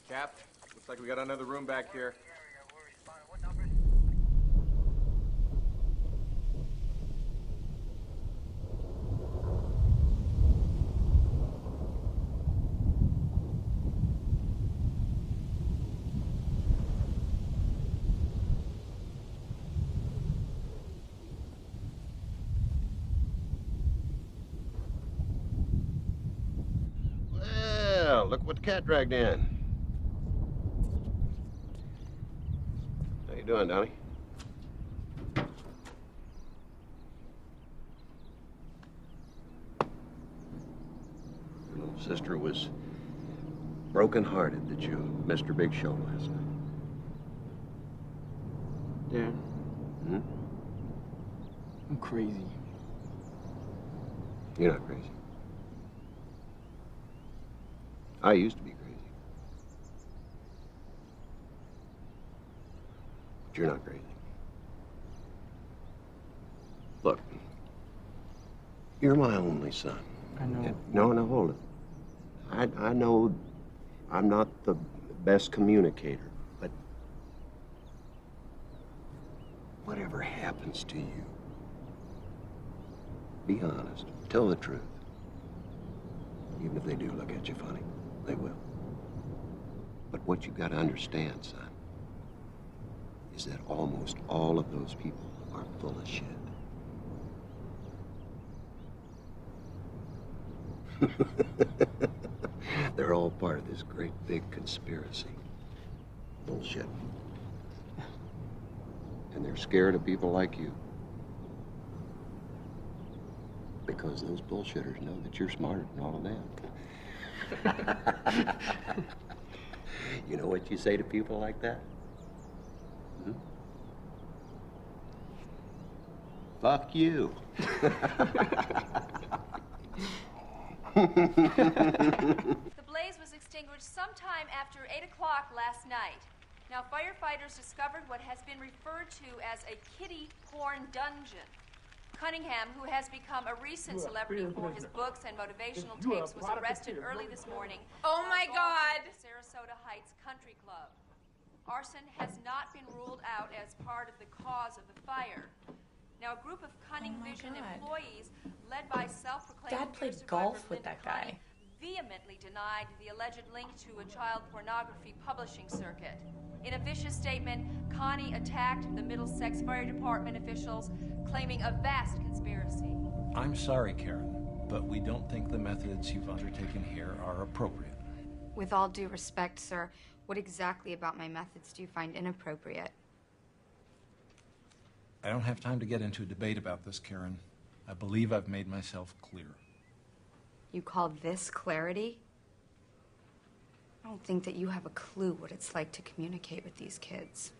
Cap, looks like we got another room back here. Well, look what the cat dragged in. How you doing, Donnie? sister was broken-hearted that you missed her big show last night. Dad, Hmm? I'm crazy. You're not crazy. I used to be crazy. But you're not crazy. Look, you're my only son. I know. And, no, hold it. I know I'm not the best communicator, but whatever happens to you, be honest. Tell the truth. Even if they do look at you funny, they will. But what you got to understand, son, is that almost all of those people are full of shit. They're all part of this great big conspiracy. Bullshit. And they're scared of people like you. Because those bullshitters know that you're smarter than all of them. You know what you say to people like that? Hmm? Fuck you. The blaze was extinguished sometime after 8 o'clock last night. Now, firefighters discovered what has been referred to as a kiddie porn dungeon. Cunningham, who has become a recent celebrity for his books and motivational tapes, was arrested early this morning. Oh my God! At the Sarasota Heights Country Club. Arson has not been ruled out as part of the cause of the fire. Now, a group of Cunning Vision employees, led by self-proclaimed Dad played peer survivor golf with Linda that guy. Cunning, vehemently denied the alleged link to a child pornography publishing circuit. In a vicious statement, Connie attacked the Middlesex Fire Department officials, claiming a vast conspiracy. I'm sorry, Karen, but we don't think the methods you've undertaken here are appropriate. With all due respect, sir, what exactly about my methods do you find inappropriate? I don't have time to get into a debate about this, Karen. I believe I've made myself clear. You call this clarity? I don't think that you have a clue what it's like to communicate with these kids.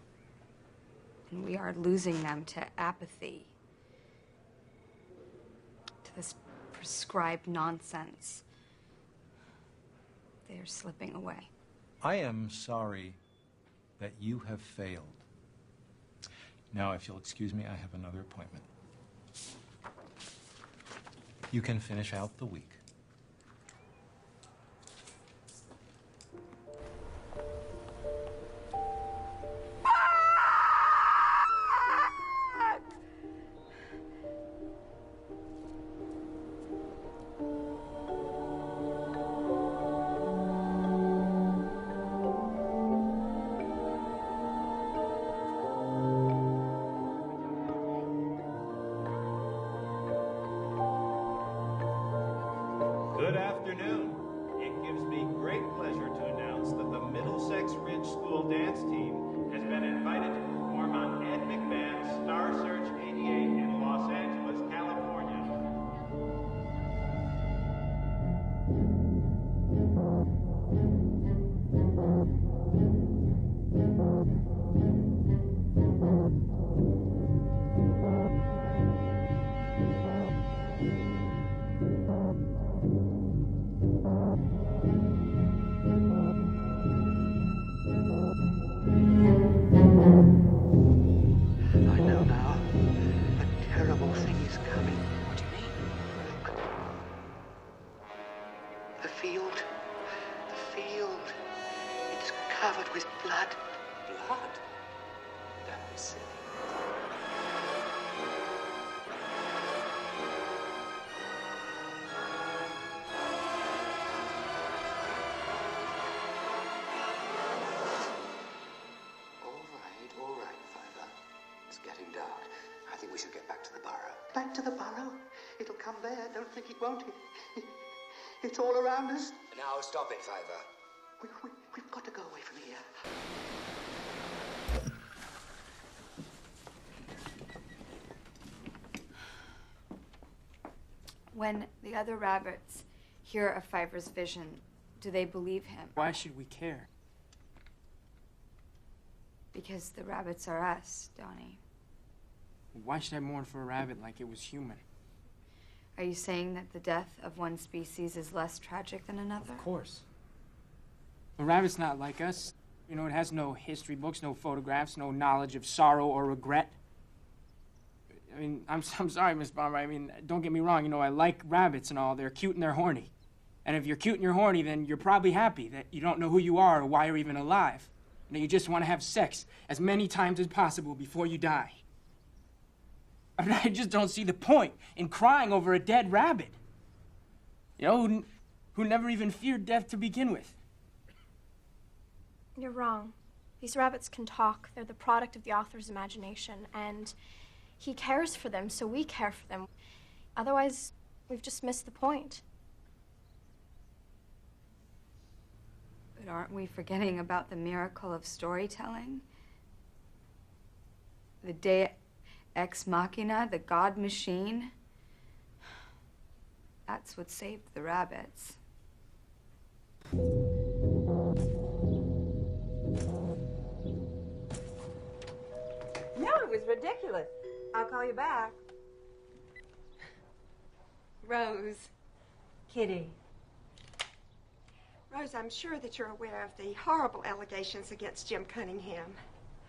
And we are losing them to apathy, to this prescribed nonsense. They are slipping away. I am sorry that you have failed. Now, if you'll excuse me, I have another appointment. You can finish out the week. Good afternoon. It gives me great pleasure to announce that the Middlesex Ridge School dance team has been invited to perform on Ed McMahon's Star Search 88 in Los Angeles, California. I know now. A terrible thing is coming. What do you mean? Look. The field. The field. It's covered with blood. Blood? Don't be silly. All right, Fiver. It's getting dark. I think we should get back to the burrow. Back to the burrow. It'll come there. Don't think it won't. It's all around us. Now, stop it, Fiver. We've got to go away from here. When the other rabbits hear hear of Pfeiffer's vision, do they believe him? Why should we care? Because the rabbits are us, Donnie. Why should I mourn for a rabbit like it was human? Are you saying that the death of one species is less tragic than another? Of course. A rabbit's not like us. You know, it has no history books, no photographs, no knowledge of sorrow or regret. I mean, I'm sorry, Miss Bomber. I mean, don't get me wrong. You know, I like rabbits and all. They're cute and they're horny. And if you're cute and you're horny, then you're probably happy that you don't know who you are or why you're even alive. You know, you just want to have sex as many times as possible before you die. I mean, I just don't see the point in crying over a dead rabbit. You know, who never even feared death to begin with. You're wrong. These rabbits can talk. They're the product of the author's imagination, and he cares for them, so we care for them. Otherwise, we've just missed the point. But aren't we forgetting about the miracle of storytelling? The Deus Ex Machina, the God machine? That's what saved the rabbits. No, it was ridiculous. I'll call you back. Rose. Kitty. Rose, I'm sure that you're aware of the horrible allegations against Jim Cunningham.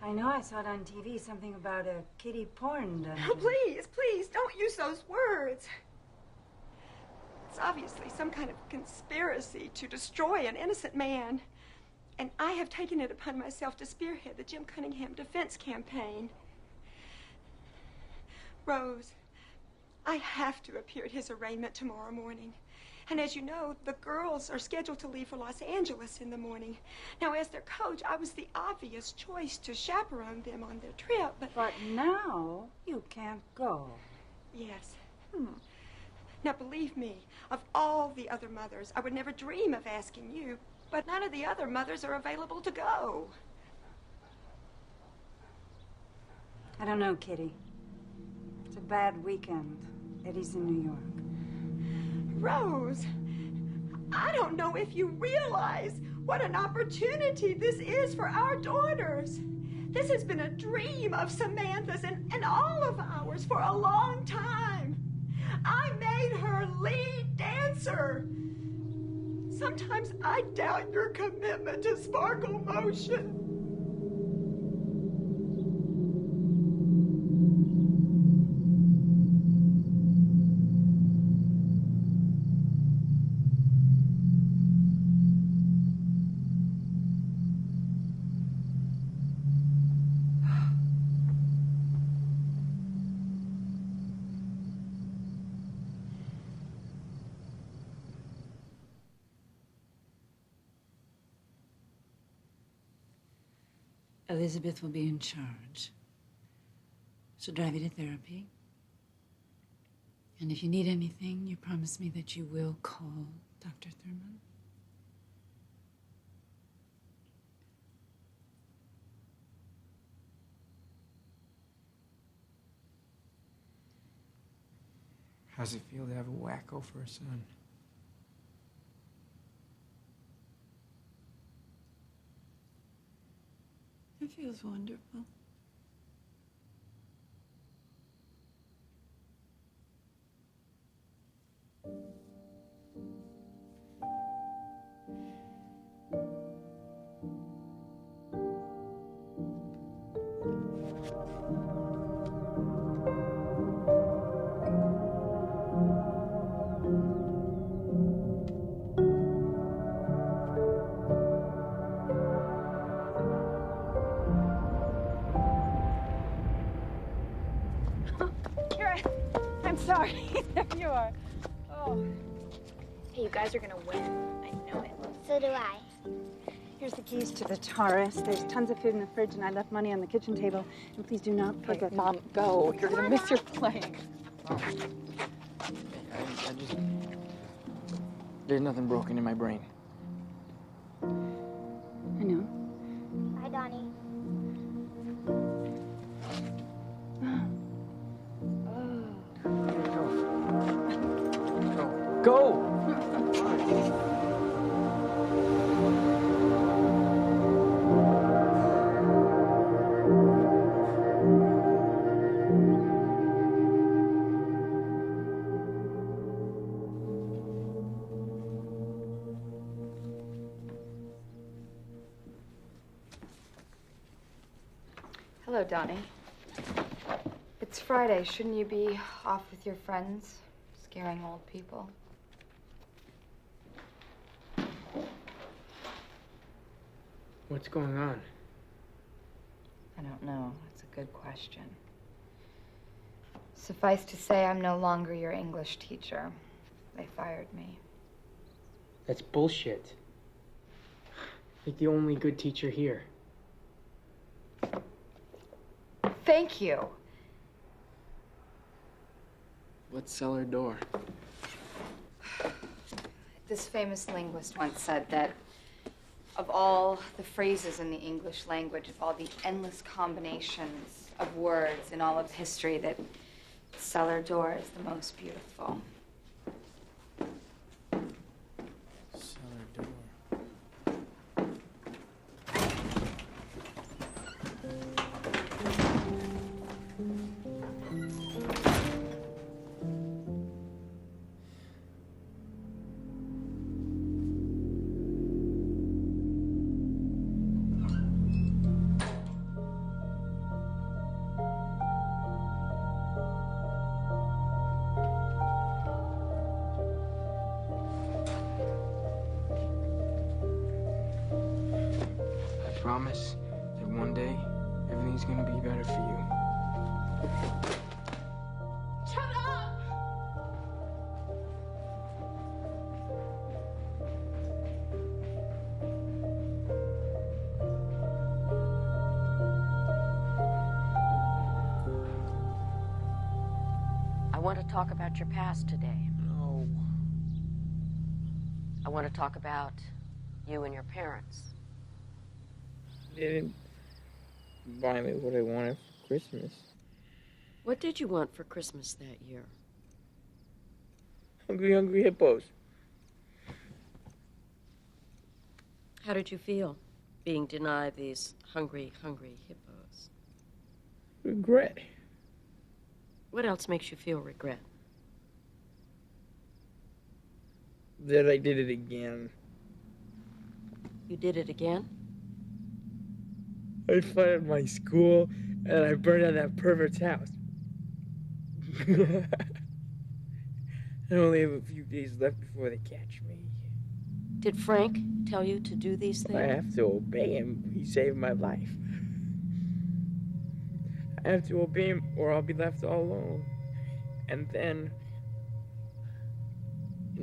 I know, I saw it on TV, something about a kiddie porn dungeon. Oh, please, don't use those words. It's obviously some kind of conspiracy to destroy an innocent man. And I have taken it upon myself to spearhead the Jim Cunningham defense campaign. Rose, I have to appear at his arraignment tomorrow morning. And as you know, the girls are scheduled to leave for Los Angeles in the morning. Now, as their coach, I was the obvious choice to chaperone them on their trip, But now, you can't go. Yes. Now, believe me, of all the other mothers, I would never dream of asking you, but none of the other mothers are available to go. I don't know, Kitty. It's a bad weekend. Eddie's in New York. Rose, I don't know if you realize what an opportunity this is for our daughters. This has been a dream of Samantha's and all of ours for a long time. I made her lead dancer. Sometimes I doubt your commitment to sparkle motion. Elizabeth will be in charge. She'll drive you to therapy. And if you need anything, you promise me that you will call Dr. Thurman. How's it feel to have a wacko for a son? It feels wonderful. Sorry, there you are. Oh. Hey, you guys are gonna win. I know it. So do I. Here's the keys to the Taurus. There's tons of food in the fridge, and I left money on the kitchen table. And please do not forget. Mom, go. You're gonna miss your plane. I just... There's nothing broken in my brain. I know. Bye, Donnie. Go! Hello, Donnie. It's Friday. Shouldn't you be off with your friends, scaring old people? What's going on? I don't know. That's a good question. Suffice to say, I'm no longer your English teacher. They fired me. That's bullshit. Like the only good teacher here. Thank you. Let's sell her door. This famous linguist once said that of all the phrases in the English language, of all the endless combinations of words in all of history, that cellar door is the most beautiful. Cellar door. I promise that one day everything's gonna be better for you. Shut up! I want to talk about your past today. No. I want to talk about you and your parents. They didn't buy me what I wanted for Christmas. What did you want for Christmas that year? Hungry hippos. How did you feel being denied these hungry hippos? Regret. What else makes you feel regret? That I did it again. You did it again? I fired my school and I burned down that pervert's house. I only have a few days left before they catch me. Did Frank tell you to do these things? I have to obey him. He saved my life. I have to obey him or I'll be left all alone. And then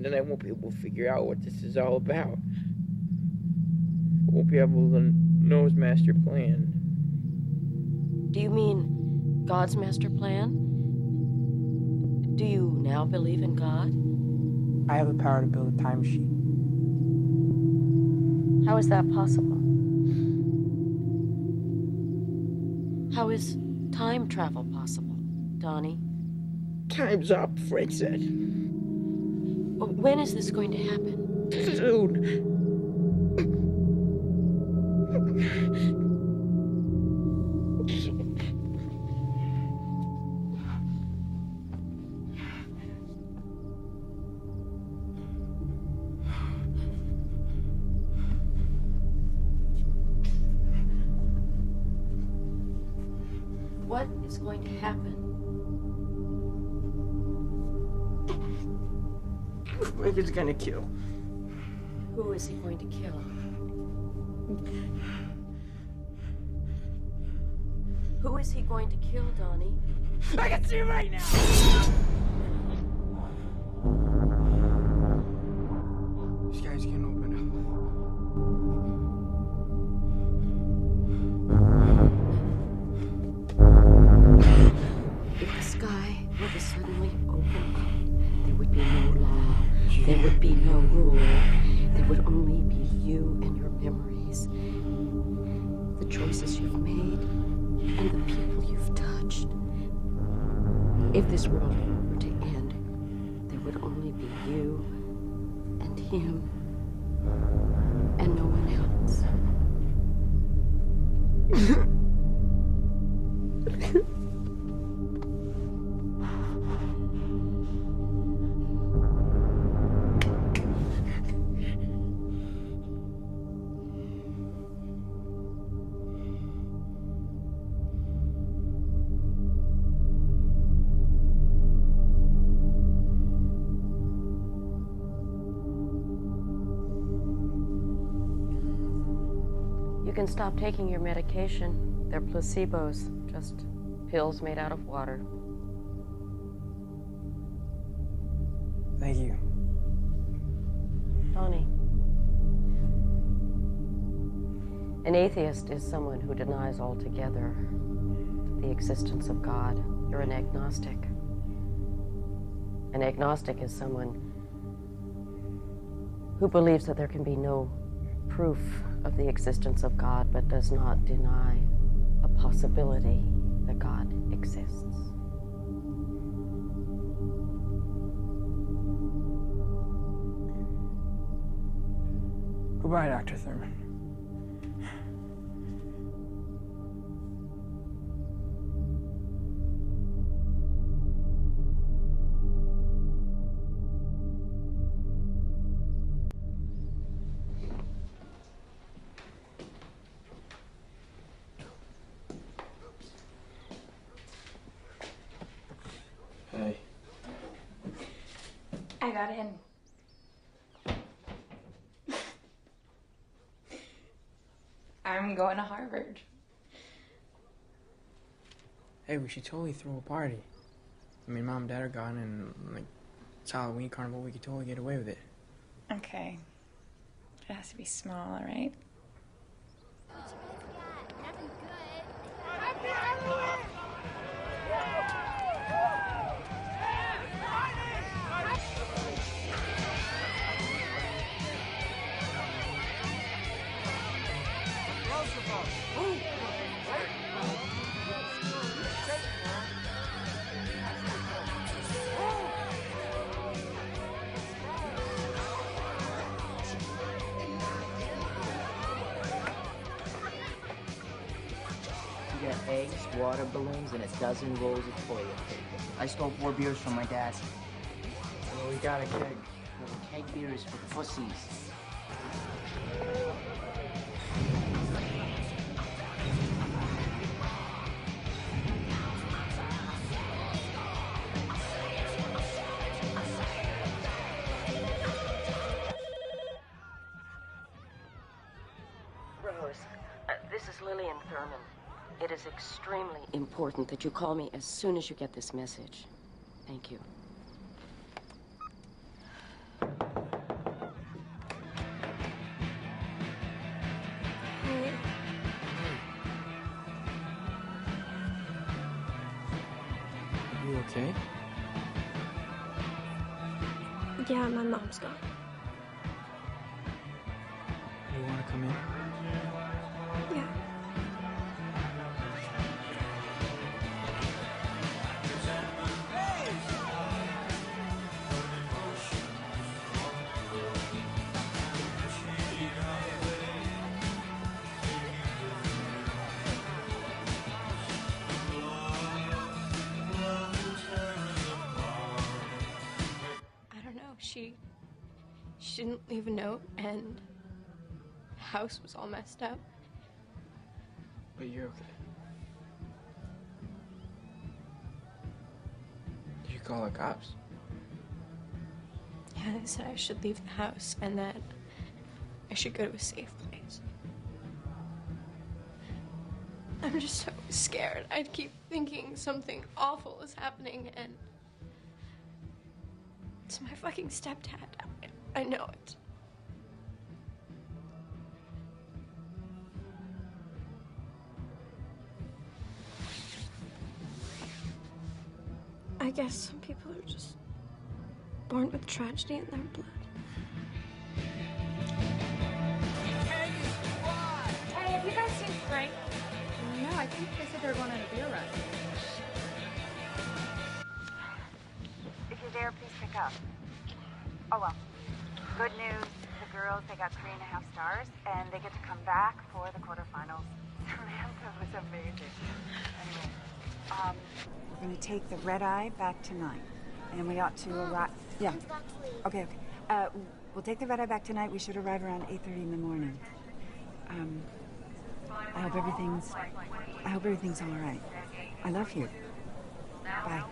I won't be able to figure out what this is all about. I won't be able to know his master plan. Do you mean God's master plan? Do you now believe in God? I have the power to build a time machine. How is that possible? How is time travel possible, Donnie? Time's up, Frank said. When is this going to happen? Soon. What is going to happen? Frank is gonna kill. Who is he going to kill? Who is he going to kill, Donnie? I can see it right now! These guys can't open If the sky were to suddenly open up, there would be no law, there would be no rule, there would only be you and your memories, the choices you've made, and the people you've touched. If this world were to end, there would only be you and him and no one else. can stop taking your medication. They're placebos, just pills made out of water. Thank you. Donnie. An atheist is someone who denies altogether the existence of God. You're an agnostic. An agnostic is someone who believes that there can be no proof of the existence of God, but does not deny the possibility that God exists. Goodbye, Dr. Thurman. Hey. I got in. I'm going to Harvard. Hey, we should totally throw a party. I mean, Mom and Dad are gone, and, like, it's Halloween carnival. We could totally get away with it. Okay. It has to be small, all right? You got eggs, water balloons, and a dozen rolls of toilet paper. I stole 4 beers from my dad. Well, we got a keg. Well, the keg beer is for pussies. Rose, this is Lillian Thurman. It is extremely important that you call me as soon as you get this message. Thank you. You okay? Yeah, my mom's gone. You want to come in? Yeah. I don't know. She didn't leave a note, and the house was all messed up. But you're okay. Did you call the cops? Yeah, they said I should leave the house and that I should go to a safe place. I'm just so scared. I keep thinking something awful is happening, and it's my fucking stepdad. I know it. I guess some people are just born with tragedy in their blood. Hey, have you guys seen Frank? No, I think they said they were going on a beer run. If you're there, please pick up. Oh, well. Good news. The girls, they got 3.5 stars, and they get to come back for the quarterfinals. Samantha was amazing. Anyway, we're going to take the red eye back tonight. And we ought to arrive. Yeah. Okay, okay. We'll take the red eye back tonight. We should arrive around 8:30 in the morning. I hope everything's all right. I love you. Bye.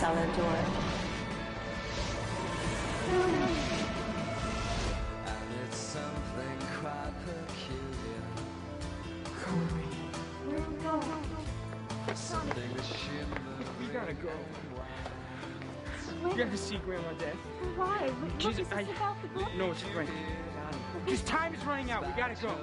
cellar door. And it's something quite peculiar. Where are we going? Something that shimmers. We gotta go. Wait. You gotta see Grandma Dad. Why? What is this about the book? No, it's right. Just time is running out. We gotta go.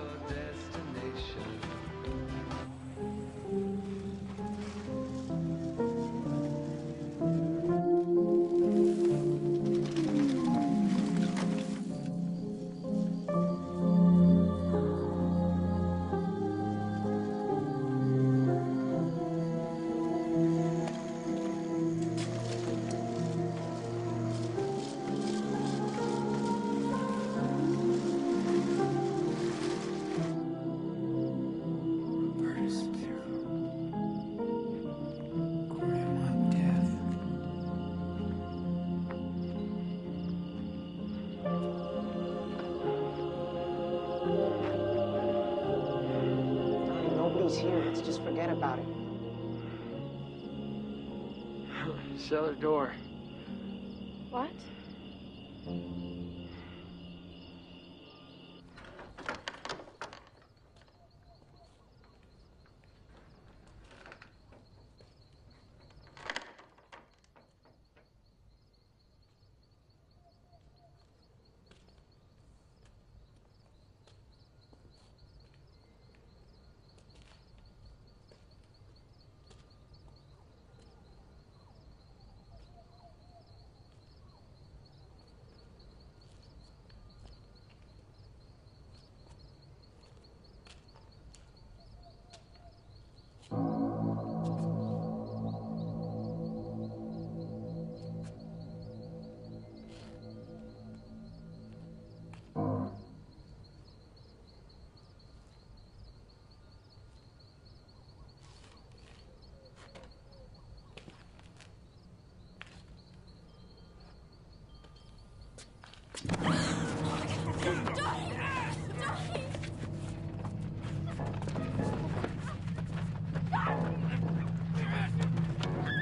Nobody's here. Let's just forget about it. Cellar door. What?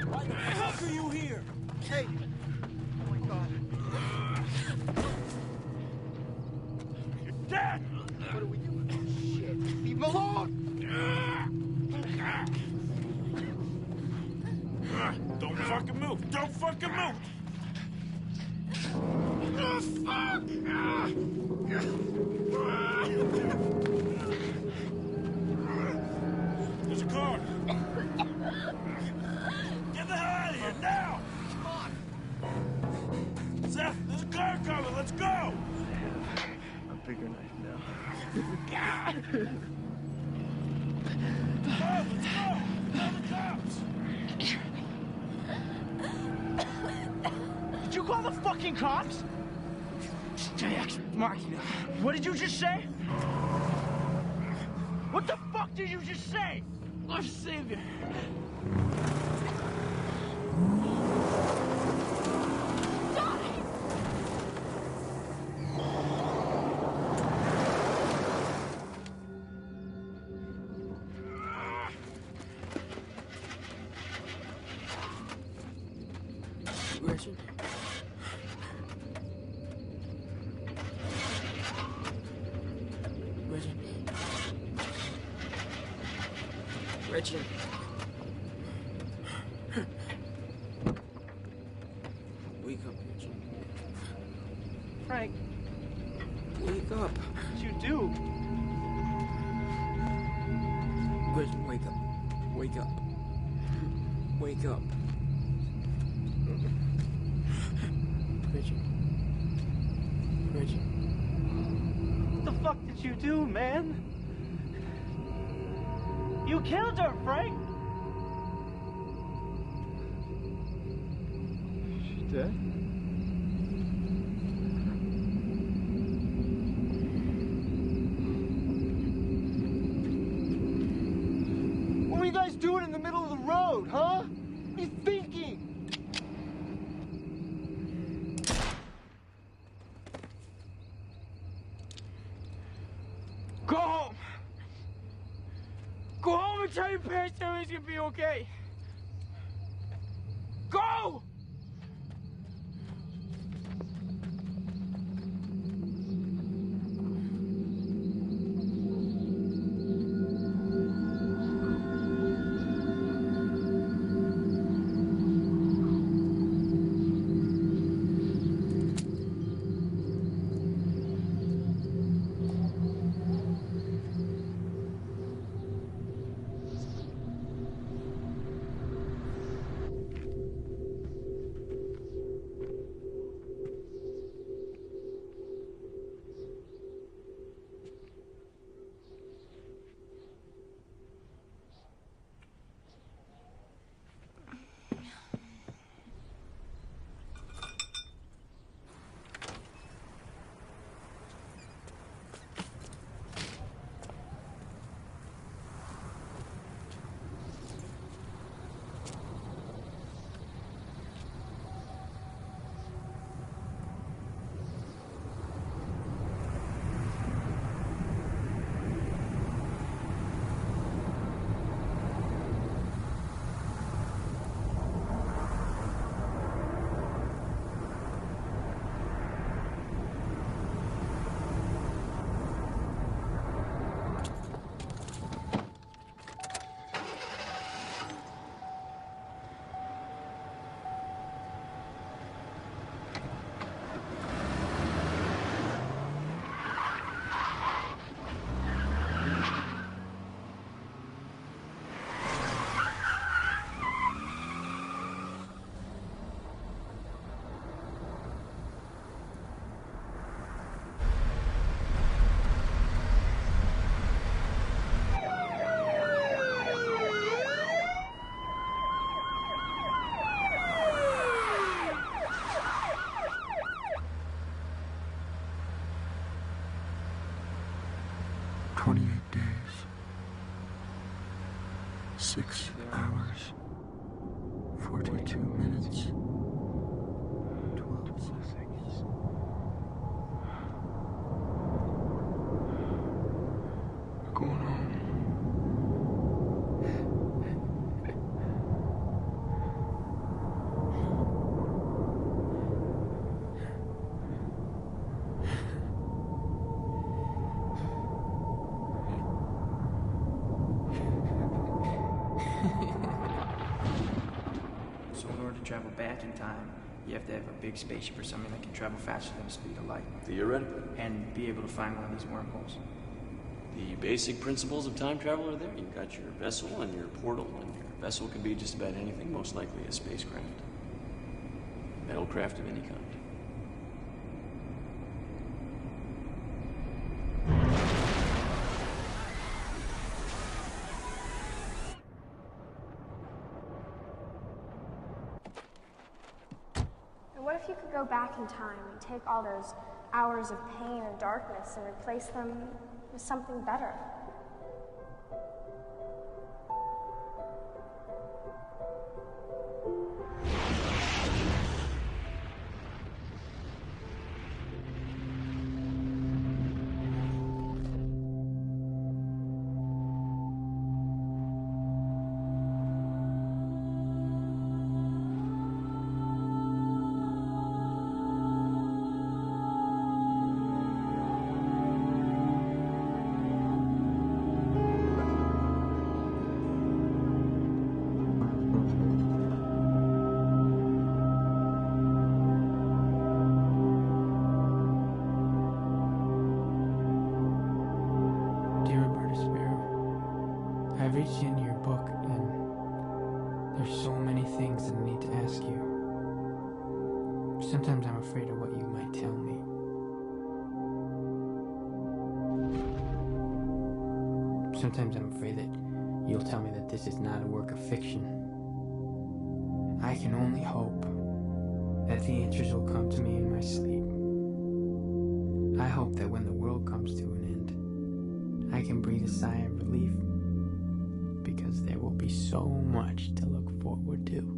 Why the fuck are you here? Hey! Oh my god. Dad! What are we doing? Oh, shit. Leave him alone! Don't fucking move! Don't fucking move! Oh, fuck! There's a car! Get the hell out of here, now! Come on! Seth, there's a car coming, let's go! A bigger knife now. Let's go! Tell the cops! Did you call the fucking cops? JX Machina. What did you just say? What the fuck did you just say? Our savior. Donnie! Richard. Richard. Richard. Wake up, Richard. Frank, Wake up. what you do? Richard, wake up. Wake up. Wake up. Richard. Richard. What the fuck did you do, man? You killed her, Frank! She dead? What were you guys doing in the middle of the road, huh? What are you thinking? Go home. Go home and tell your parents everything's gonna be okay. Go! 6 hours, 42 minutes, 12 seconds. We're going home. So in order to travel back in time, you have to have a big spaceship or something that can travel faster than the speed of light. Theoretically. And be able to find one of these wormholes. The basic principles of time travel are there. You've got your vessel and your portal, and your vessel can be just about anything, most likely a spacecraft. Metalcraft of any kind. And what if you could go back in time and take all those hours of pain and darkness and replace them with something better? Dear Roberta Sparrow, I've reached the end of your book, and there's so many things that I need to ask you. Sometimes I'm afraid of what you might tell me. Sometimes I'm afraid that you'll tell me that this is not a work of fiction. I can only hope that the answers will come to me in my sleep. I hope that when the world comes to an end, I can breathe a sigh of relief, because there will be so much to look forward to.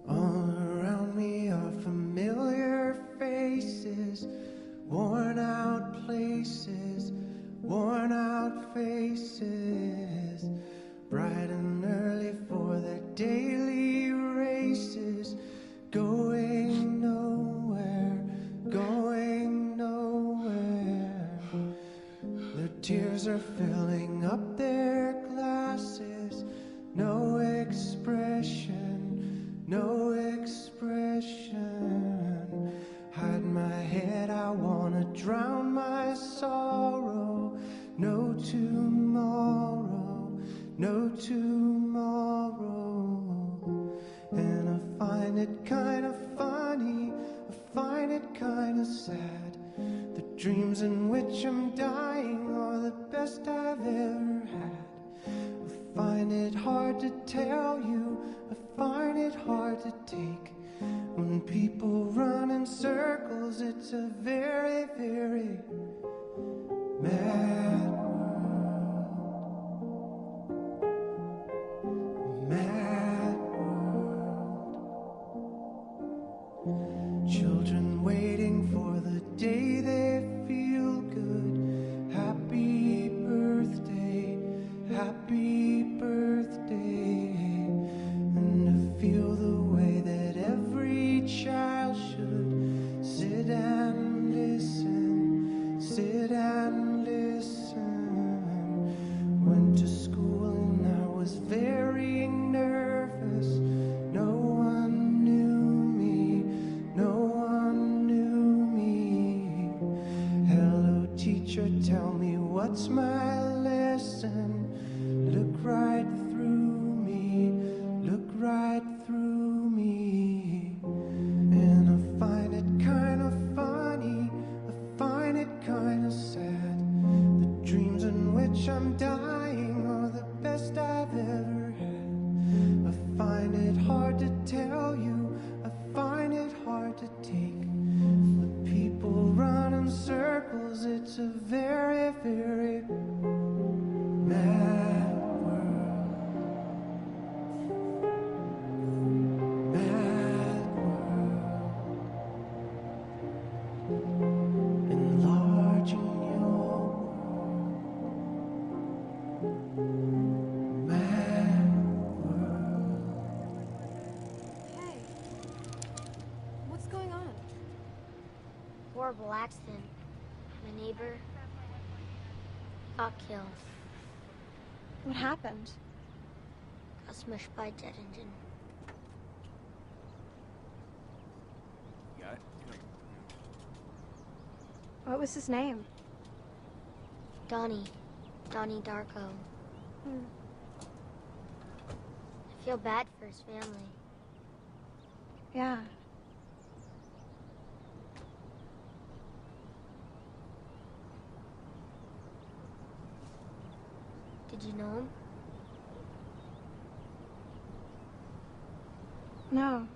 All around me are familiar faces, worn out places, worn out faces, bright and early for their daily races, going nowhere, going nowhere. tears are filling up their glasses. No expression, no expression. Hide my head, I wanna drown my sorrow. No tomorrow, no tomorrow. And I find it kind of funny, I find it kind of sad. The dreams in which I'm dying are the best I've ever had. I find it hard to tell you, I find it hard to take. When people run in circles, it's a very, very mad world. Mad world. Children waiting for the day they feel good. Happy birthday, happy birthday. And to feel the way that every child should sit and listen, sit and listen. Went to school and I was very nervous. No one knew me, no one knew me. Hello teacher, tell me what's my lesson. Look right through me, look right through me. And I find it kind of funny, I find it kind of sad. The dreams in which I'm dying are the best I've ever had. I find it hard to tell you, I find it hard to take. When people run in circles, it's a very, very mad world. Mad world. Enlarging your world. Mad world. Hey, what's going on? Horrible accident. My neighbor got killed. What happened? Got smushed by a jet engine. Got it? What was his name? Donnie. Donnie Darko. I feel bad for his family. Yeah. Did you know him? No.